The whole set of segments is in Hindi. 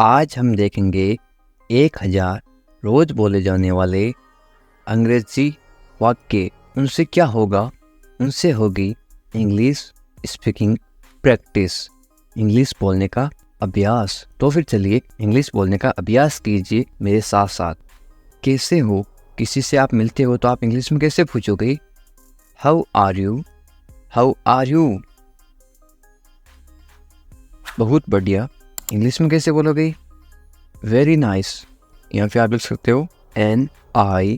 आज हम देखेंगे 1000 रोज बोले जाने वाले अंग्रेजी वाक्य। उनसे क्या होगा? उनसे होगी इंग्लिश स्पीकिंग प्रैक्टिस, इंग्लिश बोलने का अभ्यास। तो फिर चलिए इंग्लिश बोलने का अभ्यास कीजिए मेरे साथ साथ। कैसे हो? किसी से आप मिलते हो तो आप इंग्लिश में कैसे पूछोगे? How are you? How are you? बहुत बढ़िया। इंग्लिश में कैसे बोलोगे? Very nice. यहाँ पे आप लिख सकते हो NICE,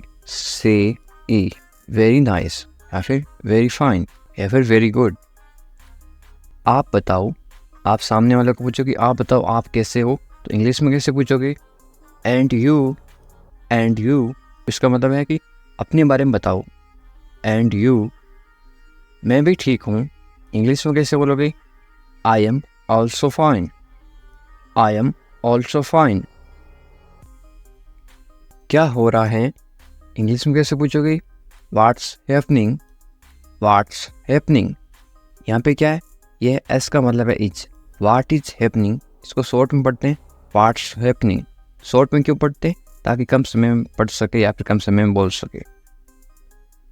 वेरी नाइस, या फिर वेरी फाइन, या फिर वेरी गुड। आप बताओ, आप सामने वाले को पूछोगे आप बताओ आप कैसे हो, तो इंग्लिश में कैसे पूछोगे? And you. एंड यू इसका मतलब है कि अपने बारे में बताओ। एंड यू, मैं भी ठीक हूँ, इंग्लिश में कैसे बोलोगे? I am also fine. I am also fine. क्या हो रहा है? इंग्लिश में कैसे पूछोगे? What's happening. What's happening. यहाँ पे क्या है? यह एस का मतलब है इज। व्हाट इज हैपनिंग, इसको शॉर्ट में पढ़ते हैं व्हाट्स हैपनिंग। शॉर्ट में क्यों पढ़ते हैं? ताकि कम समय में पढ़ सके या फिर कम समय में बोल सके।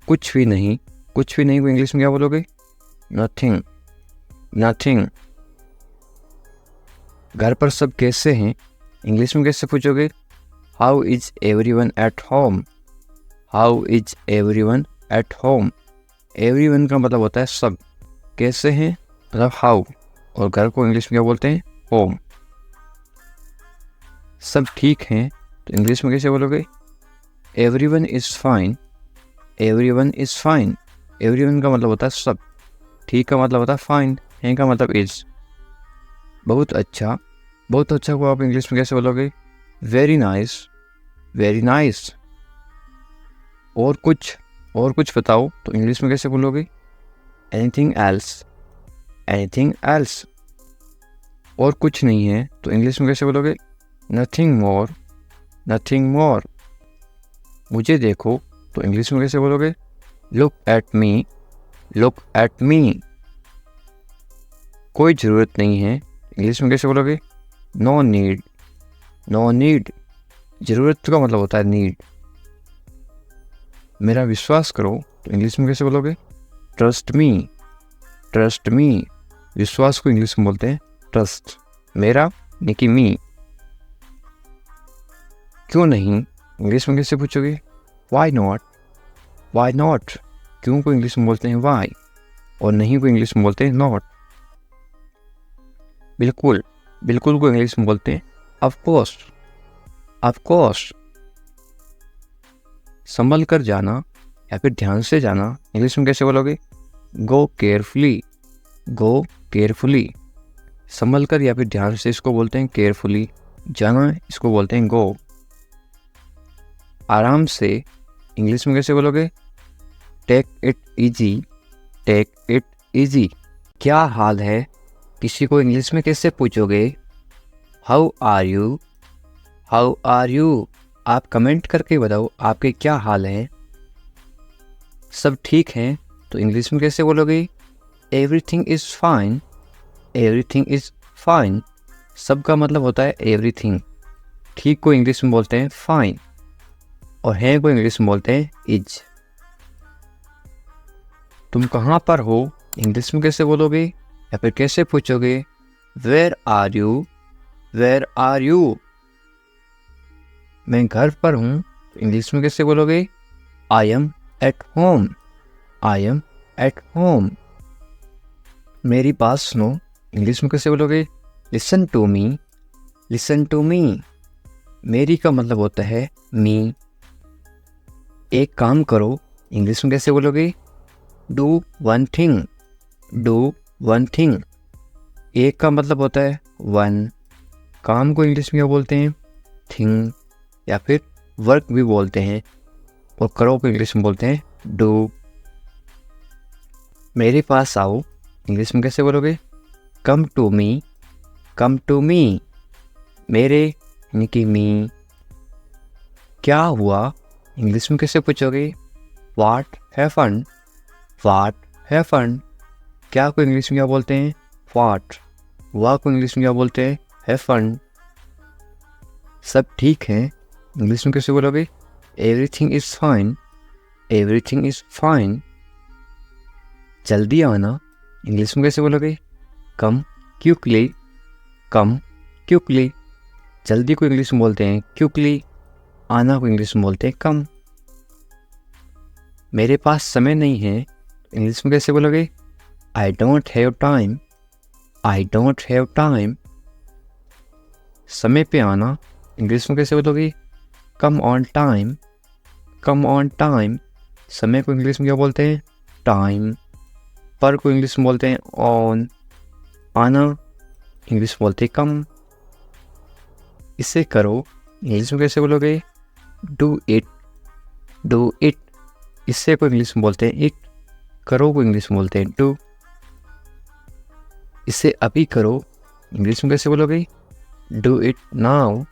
कुछ भी नहीं। कुछ भी नहीं को इंग्लिश में क्या बोलोगे? नथिंग। नथिंग। घर पर सब कैसे हैं, इंग्लिश में कैसे पूछोगे? How is everyone at home. How is everyone at home. Everyone का मतलब होता है सब। कैसे हैं मतलब हाउ, और घर को इंग्लिश में क्या बोलते हैं? होम। सब ठीक हैं तो इंग्लिश में कैसे बोलोगे? Everyone is fine. Everyone is fine. Everyone का मतलब होता है सब। ठीक का मतलब होता है फाइन। है का मतलब इज। बहुत अच्छा। बहुत अच्छा को आप इंग्लिश में कैसे बोलोगे? Very nice. Very nice. और कुछ बताओ तो इंग्लिश में कैसे बोलोगे? Anything else. Anything else. और कुछ नहीं है तो इंग्लिश में कैसे बोलोगे? Nothing more. Nothing more. मुझे देखो तो इंग्लिश में कैसे बोलोगे? Look at me. Look at me. कोई ज़रूरत नहीं है, इंग्लिश में कैसे बोलोगे? No need. No need. ज़रूरत का मतलब होता है नीड। मेरा विश्वास करो तो इंग्लिश में कैसे बोलोगे? Trust me. Trust me. विश्वास को इंग्लिश में बोलते हैं ट्रस्ट। मेरा यानी कि मी। क्यों नहीं, इंग्लिश में कैसे पूछोगे? Why not. Why not. क्यों को इंग्लिश में बोलते हैं वाई, और नहीं को इंग्लिश में बोलते हैं नॉट। बिल्कुल। बिल्कुल को इंग्लिश में बोलते हैं ऑफ कोर्स। Of course. संभल कर जाना या फिर ध्यान से जाना, इंग्लिश में कैसे बोलोगे? गो केयरफुली। गो केयरफुली। संभल कर या फिर ध्यान से इसको बोलते हैं केयरफुली। जाना इसको बोलते हैं गो। आराम से, इंग्लिश में कैसे बोलोगे? Take it easy. Take it easy. क्या हाल है, किसी को इंग्लिश में कैसे पूछोगे? How are you. How are you. आप कमेंट करके बताओ आपके क्या हाल है। सब ठीक हैं तो इंग्लिश में कैसे बोलोगे? Everything is fine. Everything is fine. सब का मतलब होता है एवरीथिंग। ठीक को इंग्लिश में बोलते हैं फाइन, और है को इंग्लिश में बोलते हैं इज। तुम कहाँ पर हो, इंग्लिश में कैसे बोलोगे या फिर कैसे पूछोगे? Where are you. Where are you. मैं घर पर हूँ तो इंग्लिश में कैसे बोलोगे? I am at home. I am at home. मेरी बात सुनो, इंग्लिश में कैसे बोलोगे? Listen to me. Listen to me. मेरी का मतलब होता है मी। एक काम करो, इंग्लिश में कैसे बोलोगे? Do one thing. Do one thing. एक का मतलब होता है वन। काम को इंग्लिश में क्या बोलते हैं? थिंग, या फिर वर्क भी बोलते हैं, और करो को इंग्लिश में बोलते हैं डू। मेरे पास आओ, इंग्लिश में कैसे बोलोगे? Come to me. Come to me. मेरे यानी कि मी। क्या हुआ, इंग्लिश में कैसे पूछोगे? What happened. What happened. क्या को इंग्लिश में क्या बोलते हैं? व्हाट। हुआ को इंग्लिश में क्या बोलते हैं? हैपेंड। सब ठीक है इंग्लिश में कैसे बोलोगे? Everything is fine, everything is fine. जल्दी आना इंग्लिश में कैसे बोलोगे? कम क्विकली, कम क्विकली। जल्दी को इंग्लिश में बोलते हैं क्विकली, आना को इंग्लिश में बोलते हैं कम। मेरे पास समय नहीं है इंग्लिश में कैसे बोलोगे? I don't have time, I don't have time. समय पे आना इंग्लिश में कैसे बोलोगे? Come on time, come on time. समय को इंग्लिश में क्या बोलते हैं? टाइम। पर को इंग्लिश में बोलते हैं ऑन। आना इंग्लिश में बोलते हैं कम। इसे करो इंग्लिश में कैसे बोलोगे? Do it, do it. इससे को इंग्लिश में बोलते हैं इट, करो को इंग्लिश में बोलते हैं डू। इसे अभी करो इंग्लिश में कैसे बोलोगे? Do it now,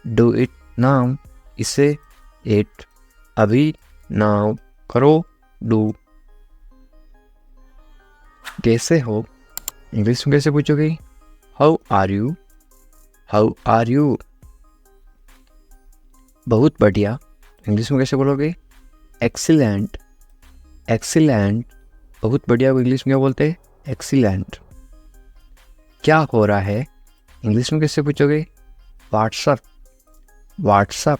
do it now. इसे इट, अभी, नाउ, करो, डू। कैसे हो इंग्लिश में कैसे पूछोगे? How are you, how are you. बहुत बढ़िया इंग्लिश में कैसे बोलोगे? Excellent, excellent. बहुत बढ़िया को इंग्लिश में क्या बोलते हैं? एक्सीलेंट। क्या हो रहा है इंग्लिश में कैसे पूछोगे? What's up, what's up.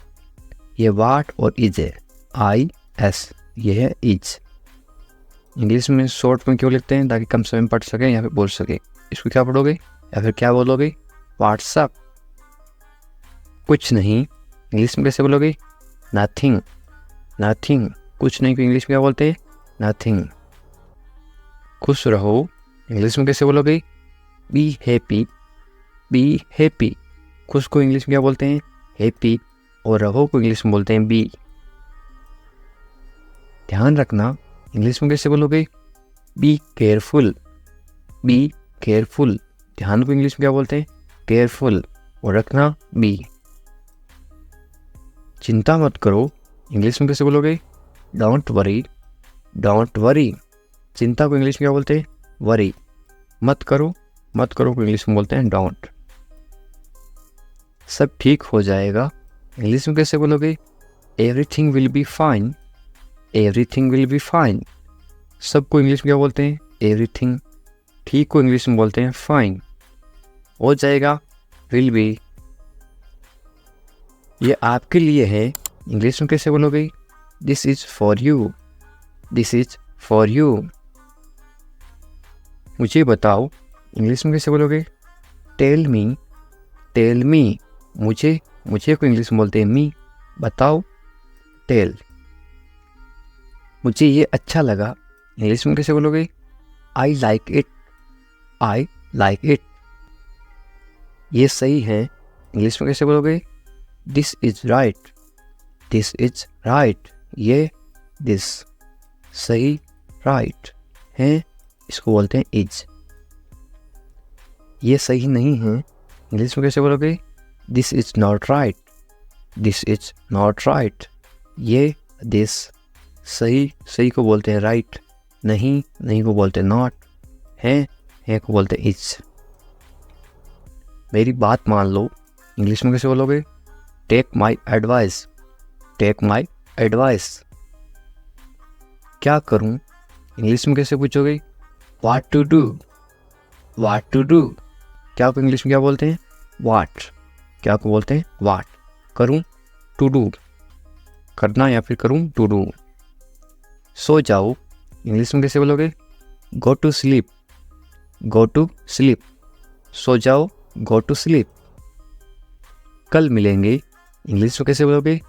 ये वाट और इज है, आई एस, ये है इज। इंग्लिश में शॉर्ट में क्यों लिखते हैं? ताकि कम समय में पढ़ सकें या फिर बोल सके। इसको क्या पढ़ोगे या फिर क्या बोलोगे? व्हाट्सअप। कुछ नहीं इंग्लिश में कैसे बोलोगे? Nothing, nothing. कुछ नहीं को इंग्लिश में क्या बोलते हैं? नथिंग। खुश रहो इंग्लिश में कैसे बोलोगे? Be happy, be happy. खुश को इंग्लिश में क्या बोलते हैं? हैप्पी। और रहो को इंग्लिश में बोलते हैं बी। ध्यान रखना इंग्लिश में कैसे बोलोगे? Be careful, be careful. ध्यान को इंग्लिश में क्या बोलते हैं? केयरफुल। और रखना बी। चिंता मत करो इंग्लिश में कैसे बोलोगे? Don't worry, don't worry. चिंता को इंग्लिश में क्या बोलते हैं? वरी। मत करो, मत करो को इंग्लिश में बोलते हैं डोंट। सब ठीक हो जाएगा इंग्लिश में कैसे बोलोगे? Everything will be fine, everything will be fine. सबको इंग्लिश में क्या बोलते हैं? एवरीथिंग। ठीक को इंग्लिश में बोलते हैं फाइन। हो जाएगा विल बी। ये आपके लिए है इंग्लिश में कैसे बोलोगे? This is for you, this is for you. मुझे बताओ इंग्लिश में कैसे बोलोगे? Tell me, tell me. मुझे, मुझे को इंग्लिश में बोलते हैं मी। बताओ, टेल। मुझे ये अच्छा लगा इंग्लिश में कैसे बोलोगे? I like it, I like it. ये सही है इंग्लिश में कैसे बोलोगे? This is right, this is right. ये दिस, सही, राइट है, इसको बोलते हैं इज। ये सही नहीं है इंग्लिश में कैसे बोलोगे? This is not right, this is not right. ये दिस, सही, सही को बोलते हैं राइट, नहीं, नहीं को बोलते हैं नॉट, है को बोलते हैं इज। मेरी बात मान लो इंग्लिश में कैसे बोलोगे? Take my advice, take my advice. क्या करूं इंग्लिश में कैसे पूछोगे? What to do, what to do. क्या को इंग्लिश में क्या बोलते हैं? व्हाट। क्या को बोलते हैं? व्हाट। करूं, टू डू, करना या फिर करूं, टू डू। सो जाओ इंग्लिश में कैसे बोलोगे? Go to sleep, go to sleep. सो जाओ, गो टू स्लीप। कल मिलेंगे इंग्लिश में कैसे बोलोगे?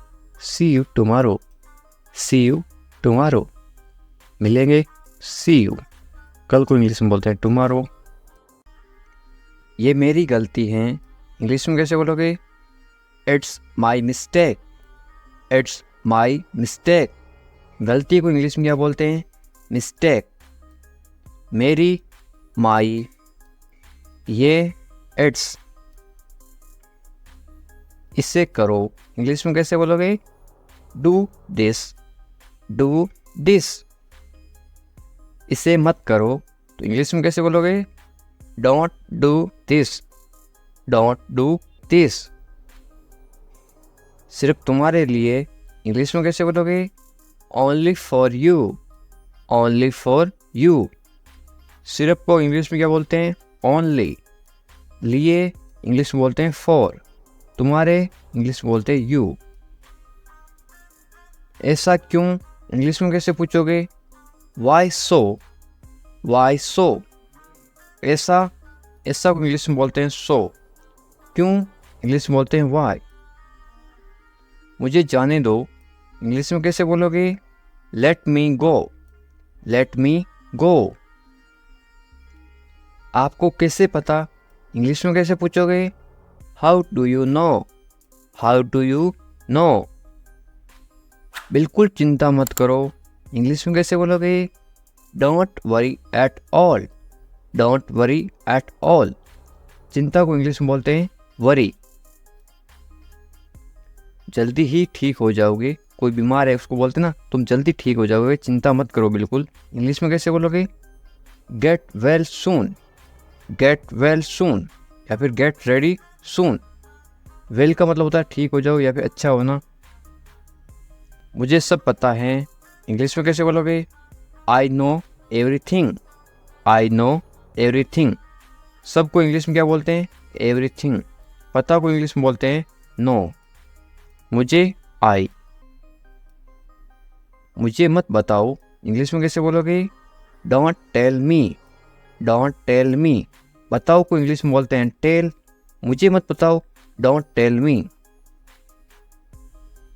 See you tomorrow, see you tomorrow. मिलेंगे, सी यू। कल को इंग्लिश में बोलते हैं टुमारो। ये मेरी गलती है इंग्लिश में कैसे बोलोगे? It's my mistake, it's my mistake. गलती को इंग्लिश में क्या बोलते हैं? मिस्टेक। मेरी, माई, ये इट्स। इसे करो इंग्लिश में कैसे बोलोगे? Do this, do this. इसे मत करो तो इंग्लिश में कैसे बोलोगे? Don't do this, don't do this. सिर्फ तुम्हारे लिए इंग्लिश में कैसे बोलोगे? Only for you, only for you. सिर्फ को इंग्लिश में क्या बोलते हैं? ओनली। लिए इंग्लिश में बोलते हैं फॉर। तुम्हारे इंग्लिश में बोलते हैं यू। ऐसा क्यों इंग्लिश में कैसे पूछोगे? वाई सो, वाई सो। ऐसा, ऐसा को इंग्लिश में बोलते हैं सो। क्यों इंग्लिश में बोलते हैं वाई। मुझे जाने दो इंग्लिश में कैसे बोलोगे? लेट मी गो, लेट मी गो। आपको कैसे पता इंग्लिश में कैसे पूछोगे? How do you no, how do you no. बिल्कुल चिंता मत करो इंग्लिश में कैसे बोलोगे? Don't worry at all, don't worry at all. चिंता को इंग्लिश में बोलते हैं वरी। जल्दी ही ठीक हो जाओगे। कोई बीमार है उसको बोलते ना तुम जल्दी ठीक हो जाओगे, चिंता मत करो बिल्कुल। इंग्लिश में कैसे बोलोगे? Get well soon, get well soon, या फिर गेट रेडी सून। वेल का मतलब होता है ठीक हो जाओ या फिर अच्छा होना। मुझे सब पता है इंग्लिश में कैसे बोलोगे? I know everything, I know everything. सबको इंग्लिश में क्या बोलते हैं? एवरीथिंग। पता को इंग्लिश में बोलते हैं नो। मुझे आई। मुझे मत बताओ इंग्लिश में कैसे बोलोगे? Don't tell me, don't tell me. बताओ को इंग्लिश में बोलते हैं टेल। मुझे मत बताओ, डोंट टेल मी।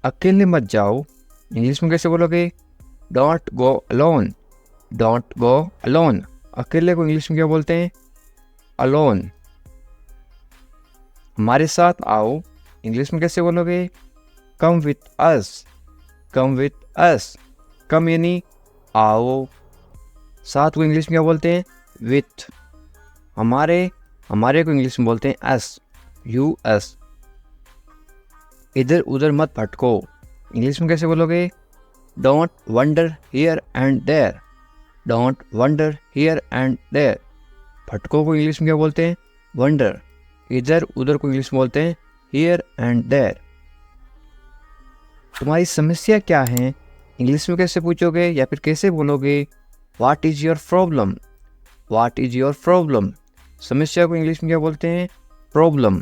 अकेले मत जाओ इंग्लिश में कैसे बोलोगे? Don't go alone, don't go alone. अकेले को इंग्लिश में क्या बोलते हैं? अलोन। हमारे साथ आओ इंग्लिश में कैसे बोलोगे? Come with us, come with us. कम यानी आओ। साथ को इंग्लिश में क्या बोलते हैं? विथ। हमारे, हमारे को इंग्लिश में बोलते हैं अस, यू अस। इधर उधर मत भटको इंग्लिश में कैसे बोलोगे? Don't wander here and there, don't wander here and there. भटको को इंग्लिश में क्या बोलते हैं? वंडर। इधर उधर को इंग्लिश में बोलते हैं हियर एंड देयर। तुम्हारी समस्या क्या है इंग्लिश में कैसे पूछोगे या फिर कैसे बोलोगे? What is your problem, what is your problem. समस्या को इंग्लिश में क्या बोलते हैं? प्रॉब्लम।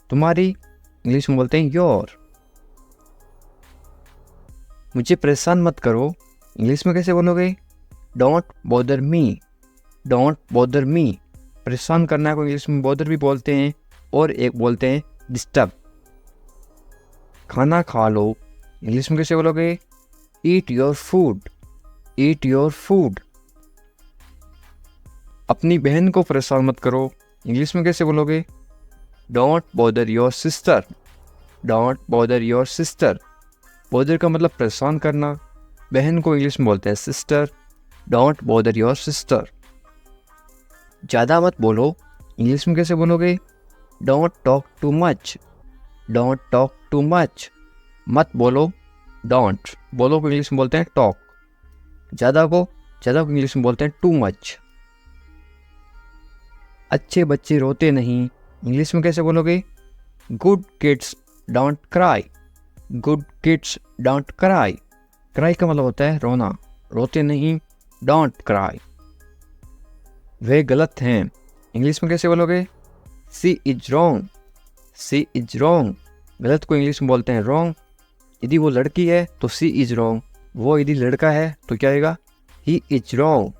तुम्हारी इंग्लिश में बोलते हैं योर। मुझे परेशान मत करो इंग्लिश में कैसे बोलोगे? Don't bother me, don't bother me. परेशान करना को इंग्लिश में बॉदर भी बोलते हैं और एक बोलते हैं डिस्टर्ब। खाना खा लो इंग्लिश में कैसे बोलोगे? Eat your food, eat your food. अपनी बहन को परेशान मत करो इंग्लिश में कैसे बोलोगे? Don't bother your sister, don't bother your sister. Bother का मतलब परेशान करना। बहन को इंग्लिश में बोलते हैं sister. Don't bother your sister. ज़्यादा मत बोलो इंग्लिश में कैसे बोलोगे? Don't talk too much, don't talk too much. मत बोलो डोंट। बोलो को इंग्लिश में बोलते हैं टॉक। ज़्यादा को इंग्लिश में बोलते हैं टू मच। अच्छे बच्चे रोते नहीं इंग्लिश में कैसे बोलोगे? Good kids don't cry, good kids don't cry. Cry का मतलब होता है रोना। रोते नहीं, डोंट क्राई। वे गलत हैं इंग्लिश में कैसे बोलोगे? She is wrong, she is wrong. गलत को इंग्लिश में बोलते हैं रॉन्ग। यदि वो लड़की है तो सी इज रॉन्ग। वो यदि लड़का है तो क्या आएगा? He is wrong,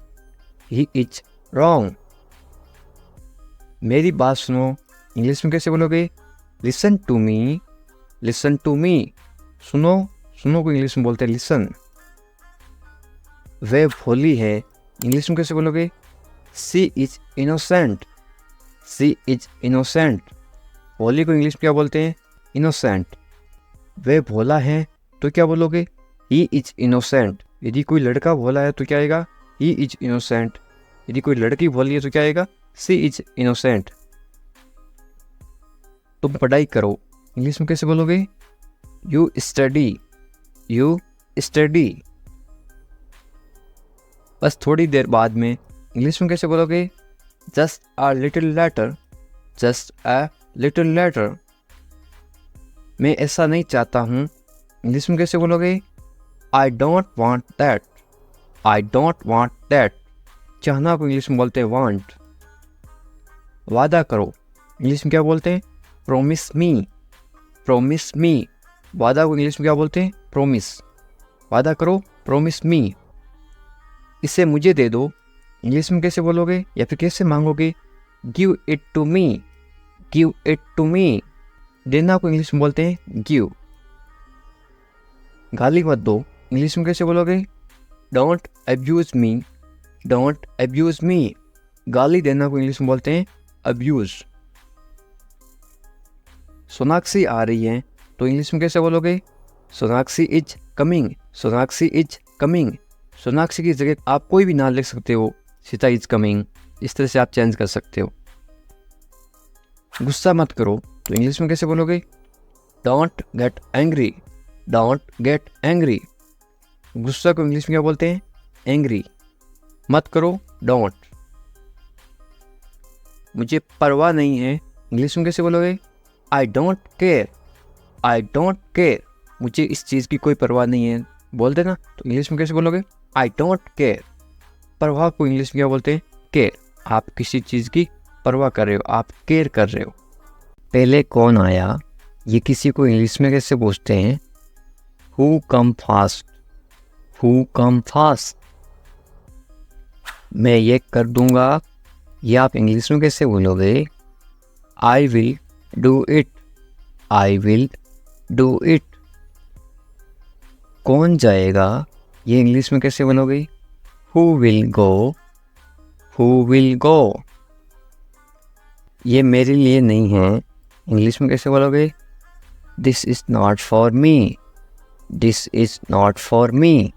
he is wrong. मेरी बात सुनो इंग्लिश में कैसे बोलोगे? Listen to me, listen to me. सुनो, सुनो को इंग्लिश में बोलते हैं लिसन। वे भोली है इंग्लिश में कैसे बोलोगे? She is innocent, she is innocent. भोली को इंग्लिश में क्या बोलते हैं? इनोसेंट। वे भोला है तो क्या बोलोगे? He is innocent. यदि कोई लड़का भोला है तो क्या आएगा? He is innocent. यदि कोई लड़की भोली है तो क्या आएगा? सी इज इनोसेंट। तुम पढ़ाई करो इंग्लिश में कैसे बोलोगे? You study, you study. बस थोड़ी देर बाद में इंग्लिश में कैसे बोलोगे? Just a little letter, just a little letter. मैं ऐसा नहीं चाहता हूँ, इंग्लिश में कैसे बोलोगे? I don't want that. I don't want that. चाहना को इंग्लिश में बोलते हैं वांट। वादा करो, इंग्लिश में क्या बोलते हैं? प्रोमिस मी। प्रोमिस मी। वादा को इंग्लिश में क्या बोलते हैं? प्रोमिस। वादा करो, प्रोमिस मी। इसे मुझे दे दो, इंग्लिश में कैसे बोलोगे या फिर कैसे मांगोगे? Give it to me. Give it to me. देना को इंग्लिश में बोलते हैं गिव। गाली मत दो, इंग्लिश में कैसे बोलोगे? Don't abuse me. Don't abuse me. गाली देना को इंग्लिश में बोलते हैं अब्यूज। सोनाक्षी आ रही है तो इंग्लिश में कैसे बोलोगे? Sonakshi is coming. Sonakshi is coming. Sonakshi की जगह आप कोई भी नाम लिख सकते हो, सीता इज कमिंग, इस तरह से आप चेंज कर सकते हो। गुस्सा मत करो तो इंग्लिश में कैसे बोलोगे? Don't get angry. Don't get angry. गुस्सा को इंग्लिश में क्या बोलते हैं? एंग्री। मत करो, डोंट। मुझे परवाह नहीं है, इंग्लिश में कैसे बोलोगे? I don't care. I don't care. मुझे इस चीज़ की कोई परवाह नहीं है, बोल देना, तो इंग्लिश में कैसे बोलोगे? I don't care. परवाह को इंग्लिश में क्या बोलते हैं? केयर। आप किसी चीज़ की परवाह कर रहे हो, आप केयर कर रहे हो। पहले कौन आया, ये किसी को इंग्लिश में कैसे पूछते हैं? Who come fast. Who come fast. मैं ये कर दूंगा, ये आप इंग्लिश में कैसे बोलोगे? I will do it. I will do it. कौन जाएगा, ये इंग्लिश में कैसे बोलोगे? Who will go. Who will go. ये मेरे लिए नहीं है, इंग्लिश में कैसे बोलोगे? This is not for me. This is not for me.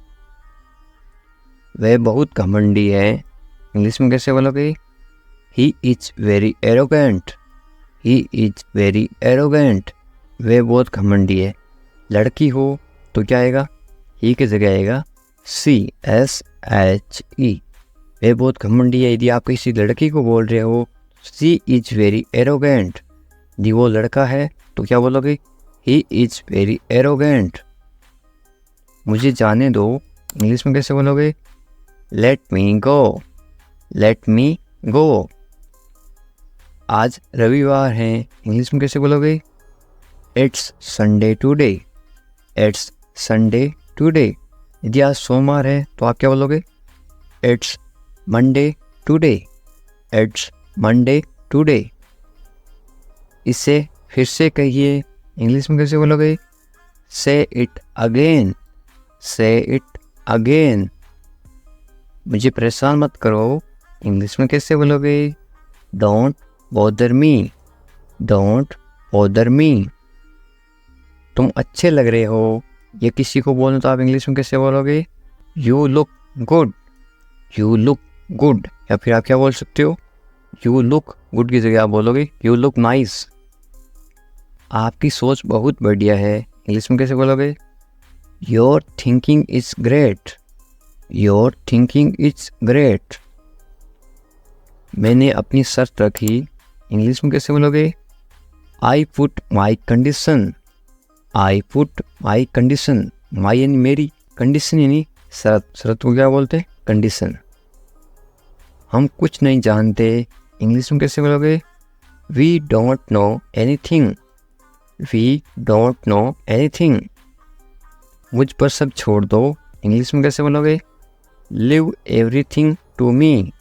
वह बहुत घमंडी है, इंग्लिश में कैसे बोलोगे? He is very arrogant. He is very arrogant. वह बहुत घमंडी है। लड़की हो तो क्या आएगा? ही की जगह आएगा CSHE। वह बहुत घमंडी है। यदि आप किसी लड़की को बोल रहे हो शी इज वेरी एरोगेंट, यदि वो लड़का है तो क्या बोलोगे? He is very arrogant. मुझे जाने दो, इंग्लिश में कैसे बोलोगे? लेट मी गो। लेट मी गो। आज रविवार है, इंग्लिश में कैसे बोलोगे? It's Sunday today. It's Sunday today. यदि आज सोमवार है तो आप क्या बोलोगे? It's Monday today. It's Monday today. इसे फिर से कहिए, इंग्लिश में कैसे बोलोगे? से इट अगेन। से इट अगेन। मुझे परेशान मत करो, इंग्लिश में कैसे बोलोगे? Don't bother me. Don't bother me. तुम अच्छे लग रहे हो, ये किसी को बोलना तो आप इंग्लिश में कैसे बोलोगे? You look good. You look good. या फिर आप क्या बोल सकते हो? यू लुक गुड की जगह आप बोलोगे यू लुक नाइस। आपकी सोच बहुत बढ़िया है, इंग्लिश में कैसे बोलोगे? Your thinking is great. Your thinking is great. मैंने अपनी शर्त रखी, इंग्लिश में कैसे बोलोगे? I put my condition. I put my condition. My यानी मेरी, कंडीशन यानी शर्त। शर्त को क्या बोलते हैं? कंडीशन। हम कुछ नहीं जानते, इंग्लिश में कैसे बोलोगे? We don't know anything. We don't know anything. मुझ पर सब छोड़ दो, इंग्लिश में कैसे बोलोगे? Leave everything to me.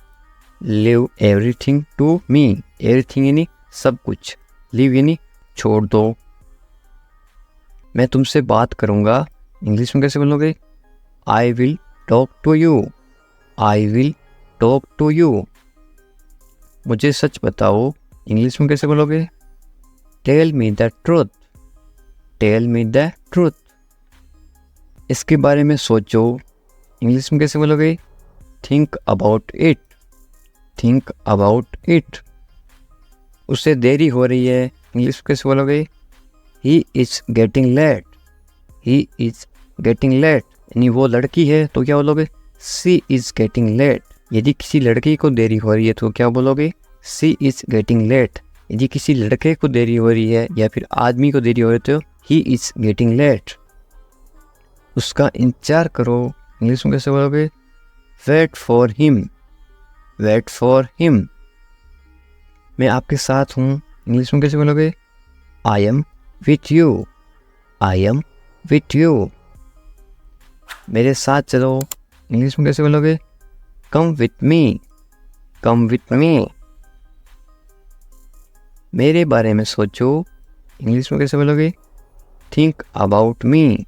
Leave everything to me. Everything यानी सब कुछ, लिव यानी छोड़ दो। मैं तुमसे बात करूँगा, इंग्लिश में कैसे बोलोगे? I will talk to you. I will talk to you. मुझे सच बताओ, इंग्लिश में कैसे बोलोगे? Tell me the truth. Tell me the truth. इसके बारे में सोचो, इंग्लिश में कैसे बोलोगे? Think about it. Think about it. उससे देरी हो रही है, इंग्लिश में कैसे बोलोगे? He is getting late. He is getting late. यानी वो लड़की है तो क्या बोलोगे? She is getting late. यदि किसी लड़की को देरी हो रही है तो क्या बोलोगे? She is getting late. यदि किसी लड़के को देरी हो रही है या फिर आदमी को देरी हो रही है तो ही इज़ गेटिंग लेट। उसका इंतजार करो, इंग्लिश में कैसे बोलोगे? Wait for him, wait for him. मैं आपके साथ हूँ, इंग्लिश में कैसे बोलोगे? I am with you, I am with you. मेरे साथ चलो, इंग्लिश में कैसे बोलोगे? Come with me, come with me. मेरे बारे में सोचो, इंग्लिश में कैसे बोलोगे? Think about me,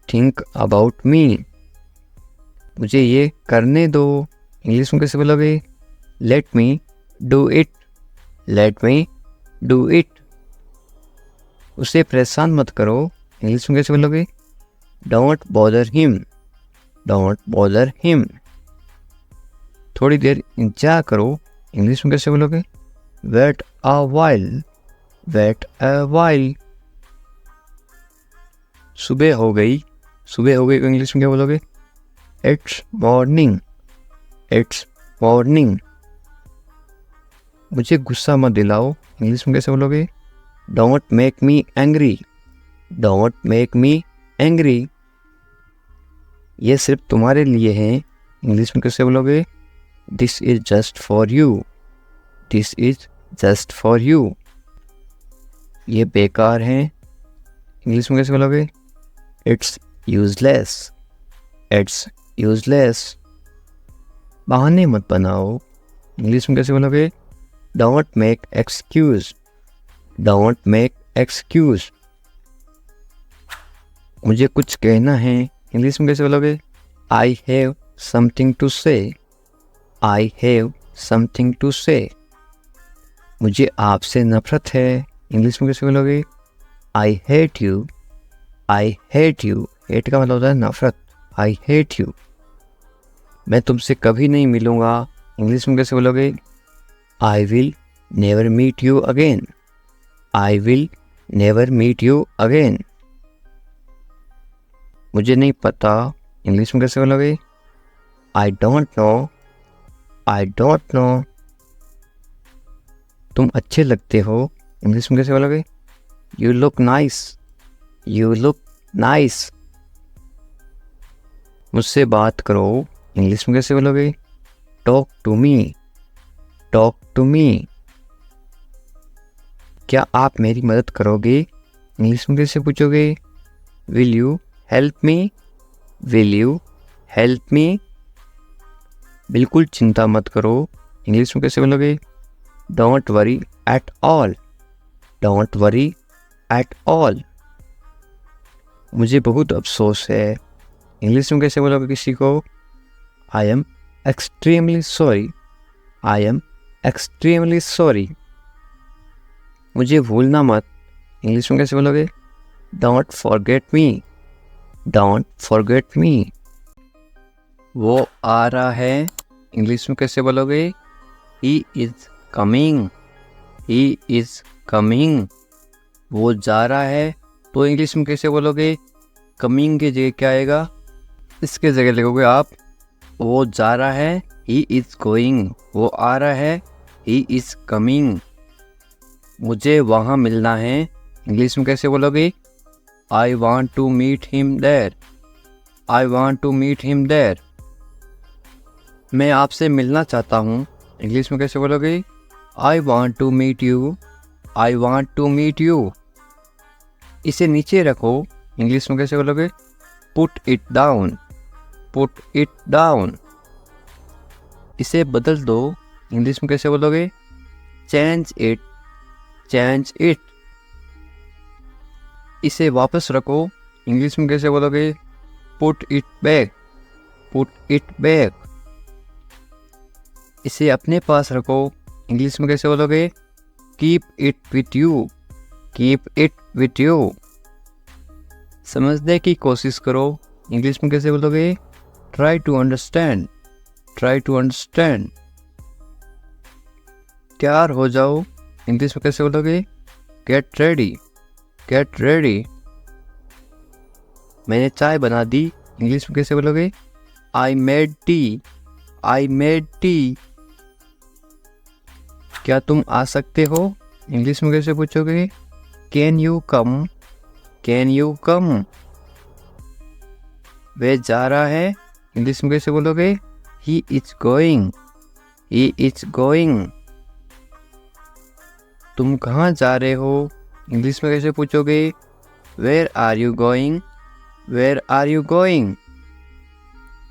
think about me. मुझे ये करने दो, इंग्लिश में कैसे बोलोगे? Let me do it, let me do it. उसे परेशान मत करो, इंग्लिश में कैसे बोलोगे? Don't bother him, don't bother him. थोड़ी देर इंतजार करो, इंग्लिश में कैसे बोलोगे? Wait a while, wait a while. सुबह हो गई, सुबह हो गई को इंग्लिश में क्या बोलोगे? It's morning, it's morning. मुझे गुस्सा मत दिलाओ, इंग्लिश में कैसे बोलोगे? Don't make me angry, don't make me angry. ये सिर्फ तुम्हारे लिए है, इंग्लिश में कैसे बोलोगे? This is just for you, this is just for you. ये बेकार है, इंग्लिश में कैसे बोलोगे? It's useless, it's useless. बहाने मत बनाओ, इंग्लिश में कैसे बोलोगे? Don't make excuse, don't make excuse. मुझे कुछ कहना है, इंग्लिश में कैसे बोलोगे? आई हैव समथिंग टू से, आई हैव समथिंग टू से। मुझे आपसे नफरत है, इंग्लिश में कैसे बोलोगे? I hate you, I hate you. Hate का मतलब होता है नफरत, आई हेट यू। मैं तुमसे कभी नहीं मिलूँगा, इंग्लिश में कैसे बोलोगे? I will never meet you again, I will never meet you again. मुझे नहीं पता, इंग्लिश में कैसे बोलोगे? I don't know, I don't know. तुम अच्छे लगते हो, इंग्लिश में कैसे बोलोगे? You look nice, you look nice. मुझसे बात करो, इंग्लिश में कैसे बोलोगे? Talk to me, talk to me. क्या आप मेरी मदद करोगे, इंग्लिश में कैसे पूछोगे? Will you help me, will you help मी। बिल्कुल चिंता मत करो, इंग्लिश में कैसे बोलोगे? Don't worry at all, don't worry at all. मुझे बहुत अफसोस है, इंग्लिश में कैसे बोलोगे किसी को? I am extremely sorry, I am extremely sorry. मुझे भूलना मत, इंग्लिश में कैसे बोलोगे? Don't forget me, don't forget me. वो आ रहा है, इंग्लिश में कैसे बोलोगे? He is coming, he is coming. वो जा रहा है, तो इंग्लिश में कैसे बोलोगे? कमिंग की जगह क्या आएगा? इसके जगह लिखोगे आप वो जा रहा है, ही इज़ गोइंग। वो आ रहा है, ही इज़ कमिंग। मुझे वहाँ मिलना है, इंग्लिश में कैसे बोलोगे? I want to meet him there, I want to meet him there. मैं आपसे मिलना चाहता हूँ, इंग्लिश में कैसे बोलोगे? I want to meet you, I want to meet you. इसे नीचे रखो, इंग्लिश में कैसे बोलोगे? Put it down, put it down. इसे बदल दो, इंग्लिश में कैसे बोलोगे? Change it, change it. इसे वापस रखो, इंग्लिश में कैसे बोलोगे? Put it back, put it back. इसे अपने पास रखो, इंग्लिश में कैसे बोलोगे? Keep it with you, keep it with you. समझने की कोशिश करो, इंग्लिश में कैसे बोलोगे? Try to understand, try to understand. तैयार हो जाओ, इंग्लिश में कैसे बोलोगे? Get ready, get ready. मैंने चाय बना दी, इंग्लिश में कैसे बोलोगे? I made tea, I made tea. क्या तुम आ सकते हो, इंग्लिश में कैसे पूछोगे? Can you come, can you come. वह जा रहा है, इंग्लिश में कैसे बोलोगे? He is going, he is going. तुम कहाँ जा रहे हो, इंग्लिश में कैसे पूछोगे? Where are you going, where are you going.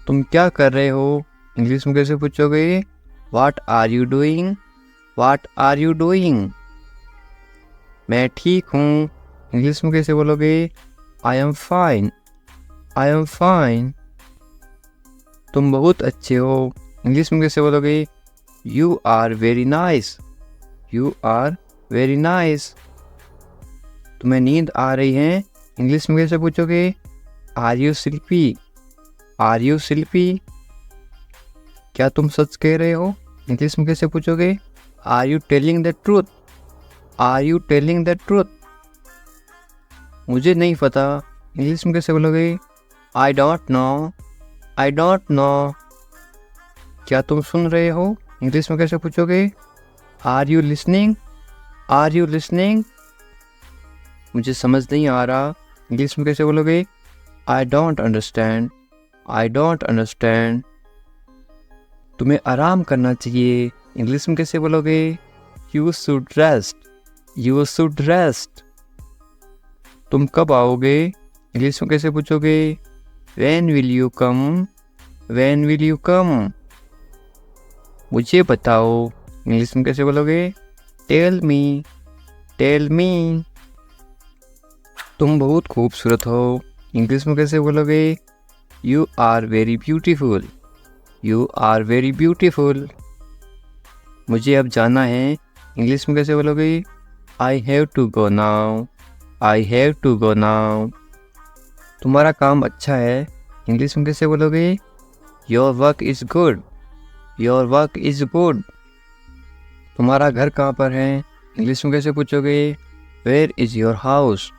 तुम क्या कर रहे हो, इंग्लिश में कैसे पूछोगे? What are you doing, what are you doing. मैं ठीक हूँ, इंग्लिश में कैसे बोलोगे? I am fine, I am fine. तुम बहुत अच्छे हो, इंग्लिश में कैसे बोलोगे? You are very nice, you are very nice. तुम्हें नींद आ रही है, इंग्लिश में कैसे पूछोगे? Are you sleepy, are you sleepy. क्या तुम सच कह रहे हो, इंग्लिश में कैसे पूछोगे? Are you telling the truth, are you telling the truth. मुझे नहीं पता, इंग्लिश में कैसे बोलोगे? I don't know, I don't know. क्या तुम सुन रहे हो, इंग्लिश में कैसे पूछोगे? Are you listening, are you listening. मुझे समझ नहीं आ रहा, इंग्लिश में कैसे बोलोगे? I don't understand, I don't understand. तुम्हें आराम करना चाहिए, इंग्लिश में कैसे बोलोगे? You should rest, you should rest. तुम कब आओगे, इंग्लिश में कैसे पूछोगे? When will you come, when will you come. मुझे बताओ, इंग्लिश में कैसे बोलोगे? Tell me, tell me. तुम बहुत खूबसूरत हो, इंग्लिश में कैसे बोलोगे? You are very beautiful, you are very beautiful. मुझे अब जाना है, इंग्लिश में कैसे बोलोगे? I have to go now, I have to go now. तुम्हारा काम अच्छा है, इंग्लिश में कैसे बोलोगे? Your work is good, your work is good. तुम्हारा घर कहाँ पर है, इंग्लिश में कैसे पूछोगे? Where is your house,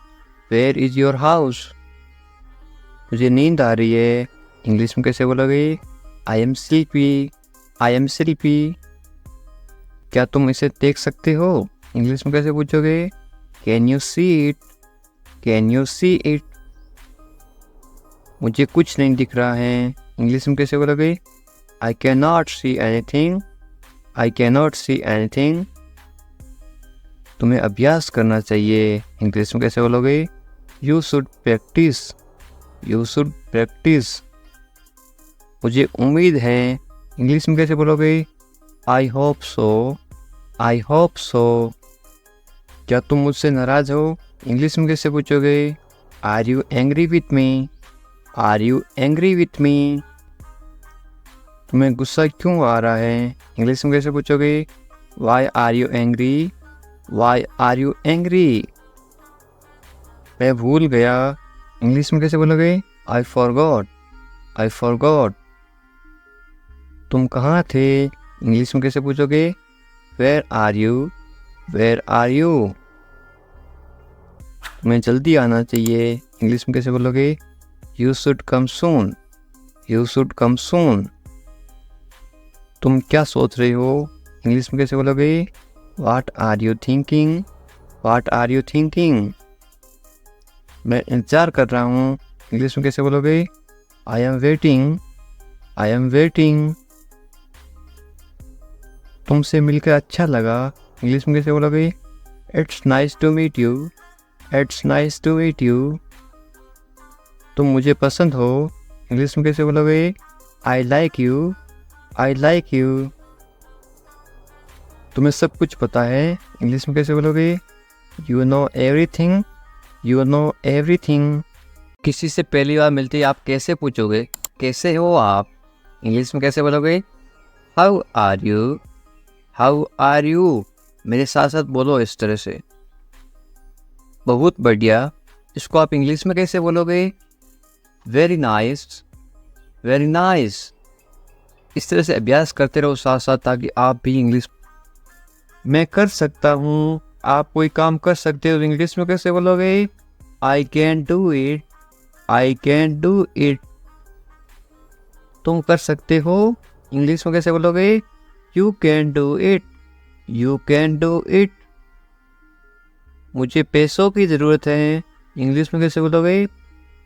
where is your house. मुझे नींद आ रही है, इंग्लिश में कैसे बोलोगे? I am sleepy, I am sleepy. क्या तुम इसे देख सकते हो, इंग्लिश में कैसे पूछोगे? Can you see it, can you see it. मुझे कुछ नहीं दिख रहा है, इंग्लिश में कैसे बोलोगे? I can not see anything, I can not see anything. तुम्हें अभ्यास करना चाहिए, इंग्लिश में कैसे बोलोगे? You should practice, you should practice. मुझे उम्मीद है, इंग्लिश में कैसे बोलोगे? I hope so, I hope so. क्या तुम मुझसे नाराज़ हो, इंग्लिश में कैसे पूछोगे? Are you angry with me, are you angry with me. तुम्हें गुस्सा क्यों आ रहा है, इंग्लिश में कैसे पूछोगे? Why are you angry, why are you angry. मैं भूल गया, इंग्लिश में कैसे बोलोगे? I forgot, I forgot. तुम कहाँ थे, इंग्लिश में कैसे पूछोगे? Where are you, where are you. तुम्हें जल्दी आना चाहिए, इंग्लिश में कैसे बोलोगे? You should come soon, you should come soon. तुम क्या सोच रहे हो, इंग्लिश में कैसे बोलोगे? What are you thinking, what are you thinking. मैं इंतज़ार कर रहा हूँ, इंग्लिश में कैसे बोलोगे? I am waiting, I am waiting. तुमसे मिलकर अच्छा लगा, इंग्लिश में कैसे बोलोगे? It's nice to meet you, it's nice to meet you. तुम मुझे पसंद हो, इंग्लिश में कैसे बोलोगे? I like you, I like you. तुम्हें सब कुछ पता है, इंग्लिश में कैसे बोलोगे? You know everything, you know everything. किसी से पहली बार मिलते ही आप कैसे पूछोगे? कैसे हो आप, इंग्लिश में कैसे बोलोगे? How are you, how are you. मेरे साथ साथ बोलो इस तरह से। बहुत बढ़िया। इसको आप इंग्लिश में कैसे बोलोगे? Very nice, very nice. इस तरह से अभ्यास करते रहो साथ साथ, ताकि आप भी इंग्लिश। मैं कर सकता हूँ, आप कोई काम कर सकते हो, इंग्लिश में कैसे बोलोगे? I can do it, I can do it. तुम कर सकते हो, इंग्लिश में कैसे बोलोगे? You can do it, you can do it. मुझे पैसों की ज़रूरत है, इंग्लिश में कैसे बोलोगे?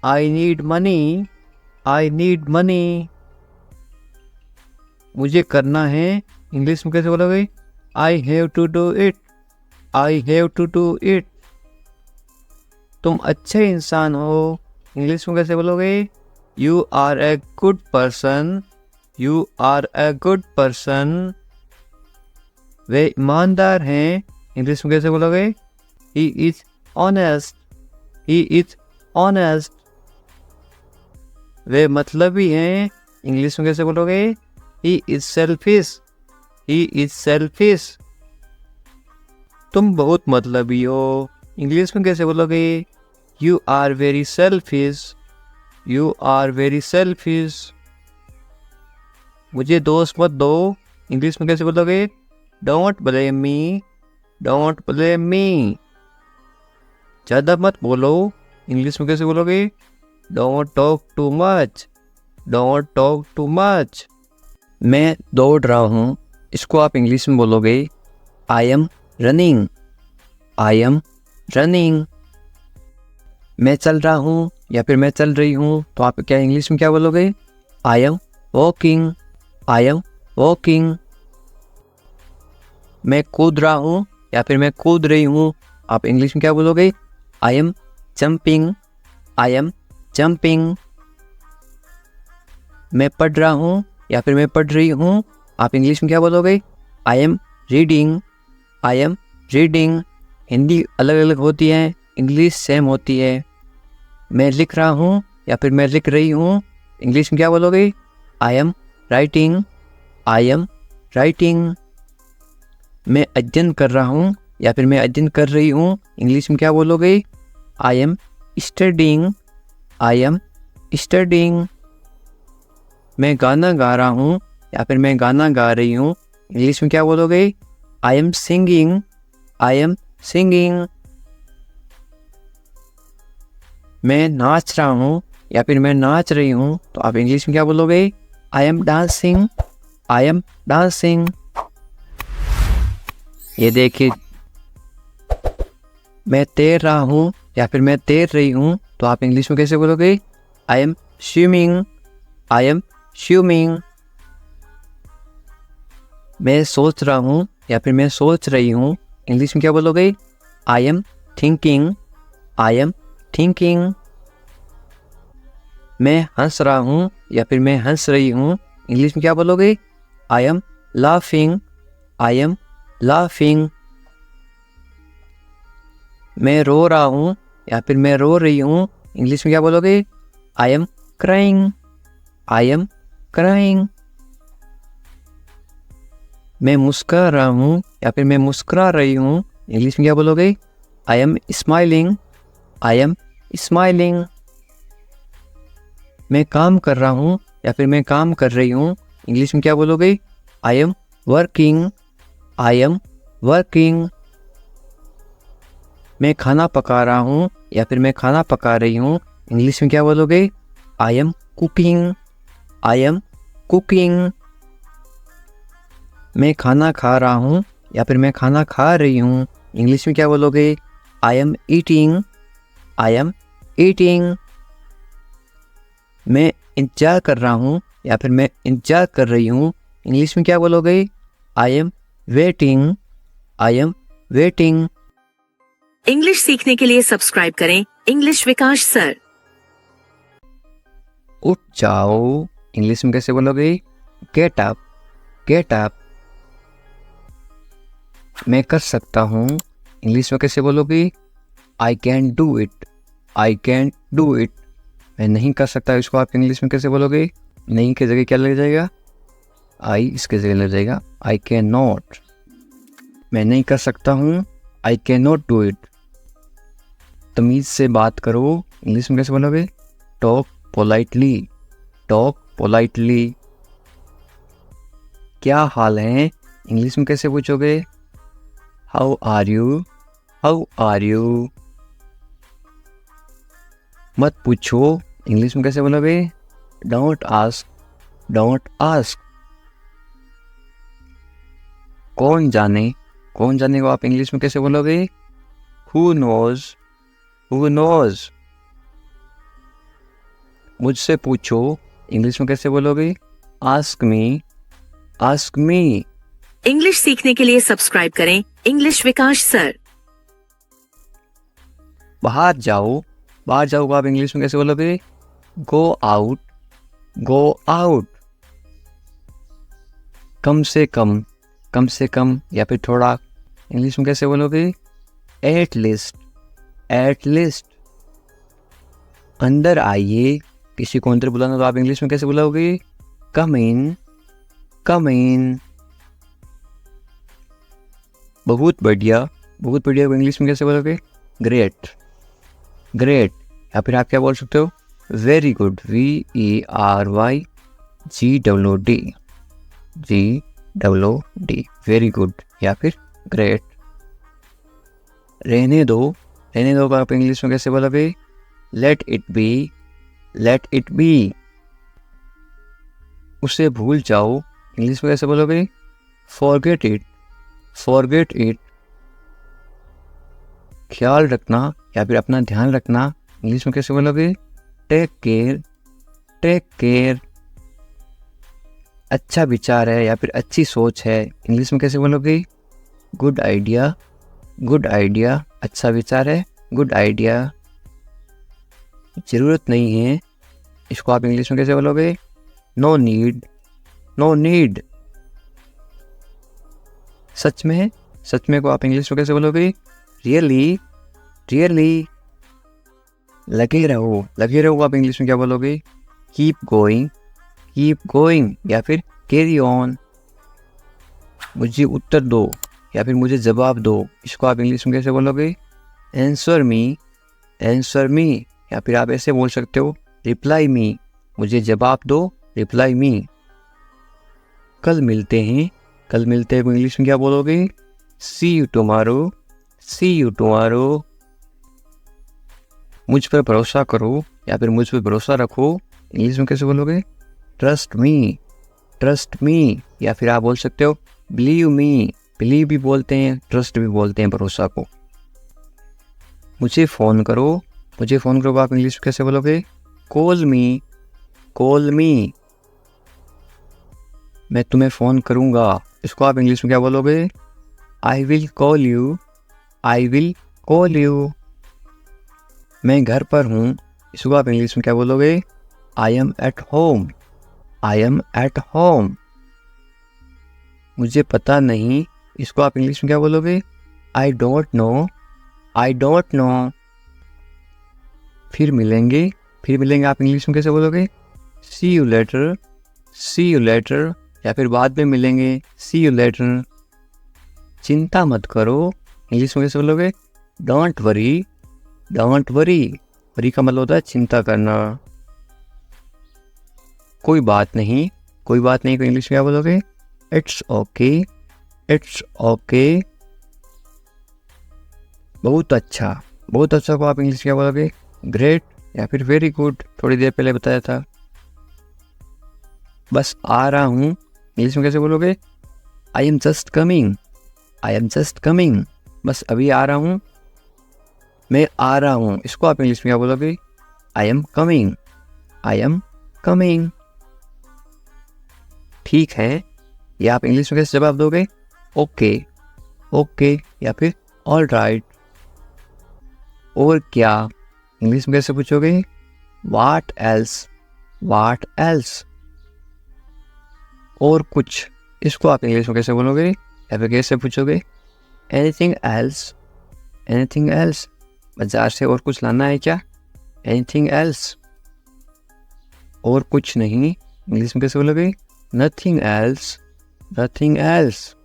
I need money, I need money. मुझे करना है, इंग्लिश में कैसे बोलोगे? I have to do it, I have to do it. तुम अच्छे इंसान हो, इंग्लिश में कैसे बोलोगे? You are a good person, you are a good person. वे ईमानदार हैं, इंग्लिश में कैसे बोलोगे? He is honest, he is honest. वे मतलबी हैं, इंग्लिश में कैसे बोलोगे? He is selfish, he is selfish. तुम बहुत मतलबी हो, इंग्लिश में कैसे बोलोगे? You are very selfish, you are very selfish. मुझे दोस्त मत दो, इंग्लिश में कैसे बोलोगे? Don't blame me, don't blame me. ज़्यादा मत बोलो, इंग्लिश में कैसे बोलोगे? Don't talk too much, don't talk too much. मैं दौड़ रहा हूँ, इसको आप इंग्लिश में बोलोगे? I am running, I am running. मैं चल रहा हूँ या फिर मैं चल रही हूँ, तो आप क्या इंग्लिश में क्या बोलोगे? I am walking, I am walking. मैं कूद रहा हूँ या फिर मैं कूद रही हूँ, आप इंग्लिश में क्या बोलोगे? I M jumping, I am jumping. मैं पढ़ रहा हूँ या फिर मैं पढ़ रही हूँ, आप इंग्लिश में क्या बोलोगे? I am reading, I am reading. Hindi अलग अलग होती है, इंग्लिश सेम होती है। मैं लिख रहा हूँ या फिर मैं लिख रही हूँ, इंग्लिश में क्या बोलोगे? I am writing, I am writing. मैं अध्ययन कर रहा हूँ या फिर मैं अध्ययन कर रही हूँ, इंग्लिश में क्या बोलोगे? I M studying, I am studying. मैं गाना गा रहा हूँ या फिर मैं गाना गा रही हूँ, इंग्लिश में क्या बोलोगे? I am singing, I am singing. मैं नाच रहा हूँ या फिर मैं नाच रही हूँ, तो आप इंग्लिश में क्या बोलोगे? I M dancing, I am dancing. ये देखिए, मैं तैर रहा हूँ या फिर मैं तैर रही हूँ, तो आप इंग्लिश में कैसे बोलोगे? I M swimming, I am swimming. मैं सोच रहा हूँ या फिर मैं सोच रही हूँ, इंग्लिश में क्या बोलोगे? I am thinking, I am thinking. मैं हंस रहा हूँ या फिर मैं हंस रही हूँ, इंग्लिश में क्या बोलोगे? I am laughing, I am laughing. मैं रो रहा हूँ या फिर मैं रो रही हूँ, इंग्लिश में क्या बोलोगे? I am crying, I am crying. मैं मुस्कुरा रहा हूँ या फिर मैं मुस्कुरा रही हूँ, इंग्लिश में क्या बोलोगे? I am smiling, I am smiling. मैं काम कर रहा हूँ या फिर मैं काम कर रही हूँ, इंग्लिश में क्या बोलोगे? I am working, I am working. मैं खाना पका रहा हूँ या फिर मैं खाना पका रही हूँ, इंग्लिश में क्या बोलोगे? I am cooking, I am cooking. मैं खाना खा रहा हूँ या फिर मैं खाना खा रही हूँ, इंग्लिश में क्या बोलोगे? I am eating, I am eating. मैं इंतजार कर रहा हूँ या फिर मैं इंतजार कर रही हूँ, इंग्लिश में क्या बोलोगे? I am waiting, I am waiting. English सीखने के लिए सब्सक्राइब करें इंग्लिश विकास सर। उठ जाओ, इंग्लिश में कैसे बोलोगे? Get up, get up. मैं कर सकता हूँ, इंग्लिश में कैसे बोलोगे? I can do it, I can do it. मैं नहीं कर सकता, इसको आप इंग्लिश में कैसे बोलोगे? नहीं की जगह क्या लग जाएगा? आई इसके जगह लग जाएगा आई कैन नॉट। मैं नहीं कर सकता हूँ, I can not do it. तमीज़ से बात करो, इंग्लिश में कैसे बोलोगे? Talk politely, talk politely. क्या हाल है, इंग्लिश में कैसे पूछोगे? How are you, how are you. मत पूछो, इंग्लिश में कैसे बोलोगे? Don't ask, don't ask. कौन जाने, कौन जाने को आप इंग्लिश में कैसे बोलोगे? Who knows, Who knows? मुझसे पूछो, इंग्लिश में कैसे बोलोगे? Ask me, ask me. English सीखने के लिए सब्सक्राइब करें इंग्लिश विकास सर। बाहर जाओ को आप इंग्लिश में कैसे बोलोगे? Go out, go out. कम से कम या फिर थोड़ा, इंग्लिश में कैसे बोलोगे? At least. अंदर आइए, किसी को अंदर बुलाना तो आप इंग्लिश में कैसे बुलाओगे? Come in. बहुत बढ़िया को इंग्लिश में कैसे बोलोगे? Great. या फिर आप क्या बोल सकते हो? Very good, VERYGWD, very good या फिर ग्रेट। रहने दो को आप इंग्लिश में कैसे बोलोगे? Let it be. उसे भूल जाओ, इंग्लिश में कैसे बोलोगे? Forget it. ख्याल रखना या फिर अपना ध्यान रखना, इंग्लिश में कैसे बोलोगे? Take care. अच्छा विचार है या फिर अच्छी सोच है, इंग्लिश में कैसे बोलोगे? Good idea. अच्छा विचार है, good idea. ज़रूरत नहीं है, इसको आप इंग्लिश में कैसे बोलोगे? No need. सच में को आप इंग्लिश में कैसे बोलोगे? Really. लगे रहो को आप इंग्लिश में क्या बोलोगे? Keep going या फिर carry on. मुझे उत्तर दो या फिर मुझे जवाब दो, इसको आप इंग्लिश में कैसे बोलोगे? Answer me या फिर आप ऐसे बोल सकते हो reply me, मुझे जवाब दो, reply me. कल मिलते हैं को इंग्लिश में क्या बोलोगे? See you tomorrow. मुझ पर भरोसा करो या फिर मुझ पर भरोसा रखो, इंग्लिश में कैसे बोलोगे? Trust me या फिर आप बोल सकते हो believe me. बिलीव भी बोलते हैं, ट्रस्ट भी बोलते हैं भरोसा को। मुझे फ़ोन करो आप इंग्लिश में कैसे बोलोगे? Call me. मैं तुम्हें फ़ोन करूँगा, इसको आप इंग्लिश में क्या बोलोगे? I will call you. मैं घर पर हूँ, इसको आप इंग्लिश में क्या बोलोगे? I am at home. मुझे पता नहीं, इसको आप इंग्लिश में क्या बोलोगे? I don't know. फिर मिलेंगे आप इंग्लिश में कैसे बोलोगे? See you later या फिर बाद में मिलेंगे, see you later. चिंता मत करो, इंग्लिश में कैसे बोलोगे? Don't worry. वरी का मतलब होता है चिंता करना। कोई बात नहीं को इंग्लिश में क्या बोलोगे? It's okay. बहुत अच्छा को आप इंग्लिश में क्या बोलोगे? ग्रेट या फिर वेरी गुड, थोड़ी देर पहले बताया था। बस आ रहा हूँ, इंग्लिश में कैसे बोलोगे? I am just coming. बस अभी आ रहा हूँ, मैं आ रहा हूँ, इसको आप इंग्लिश में क्या बोलोगे? I am coming. ठीक है, या आप इंग्लिश में कैसे जवाब दोगे? ओके या फिर ऑल राइट। और क्या, इंग्लिश में कैसे पूछोगे? What else. और कुछ, इसको आप इंग्लिश में कैसे बोलोगे या फिर कैसे पूछोगे? Anything else. बाजार से और कुछ लाना है क्या? Anything else. और कुछ नहीं, इंग्लिश में कैसे बोलोगे? Nothing else.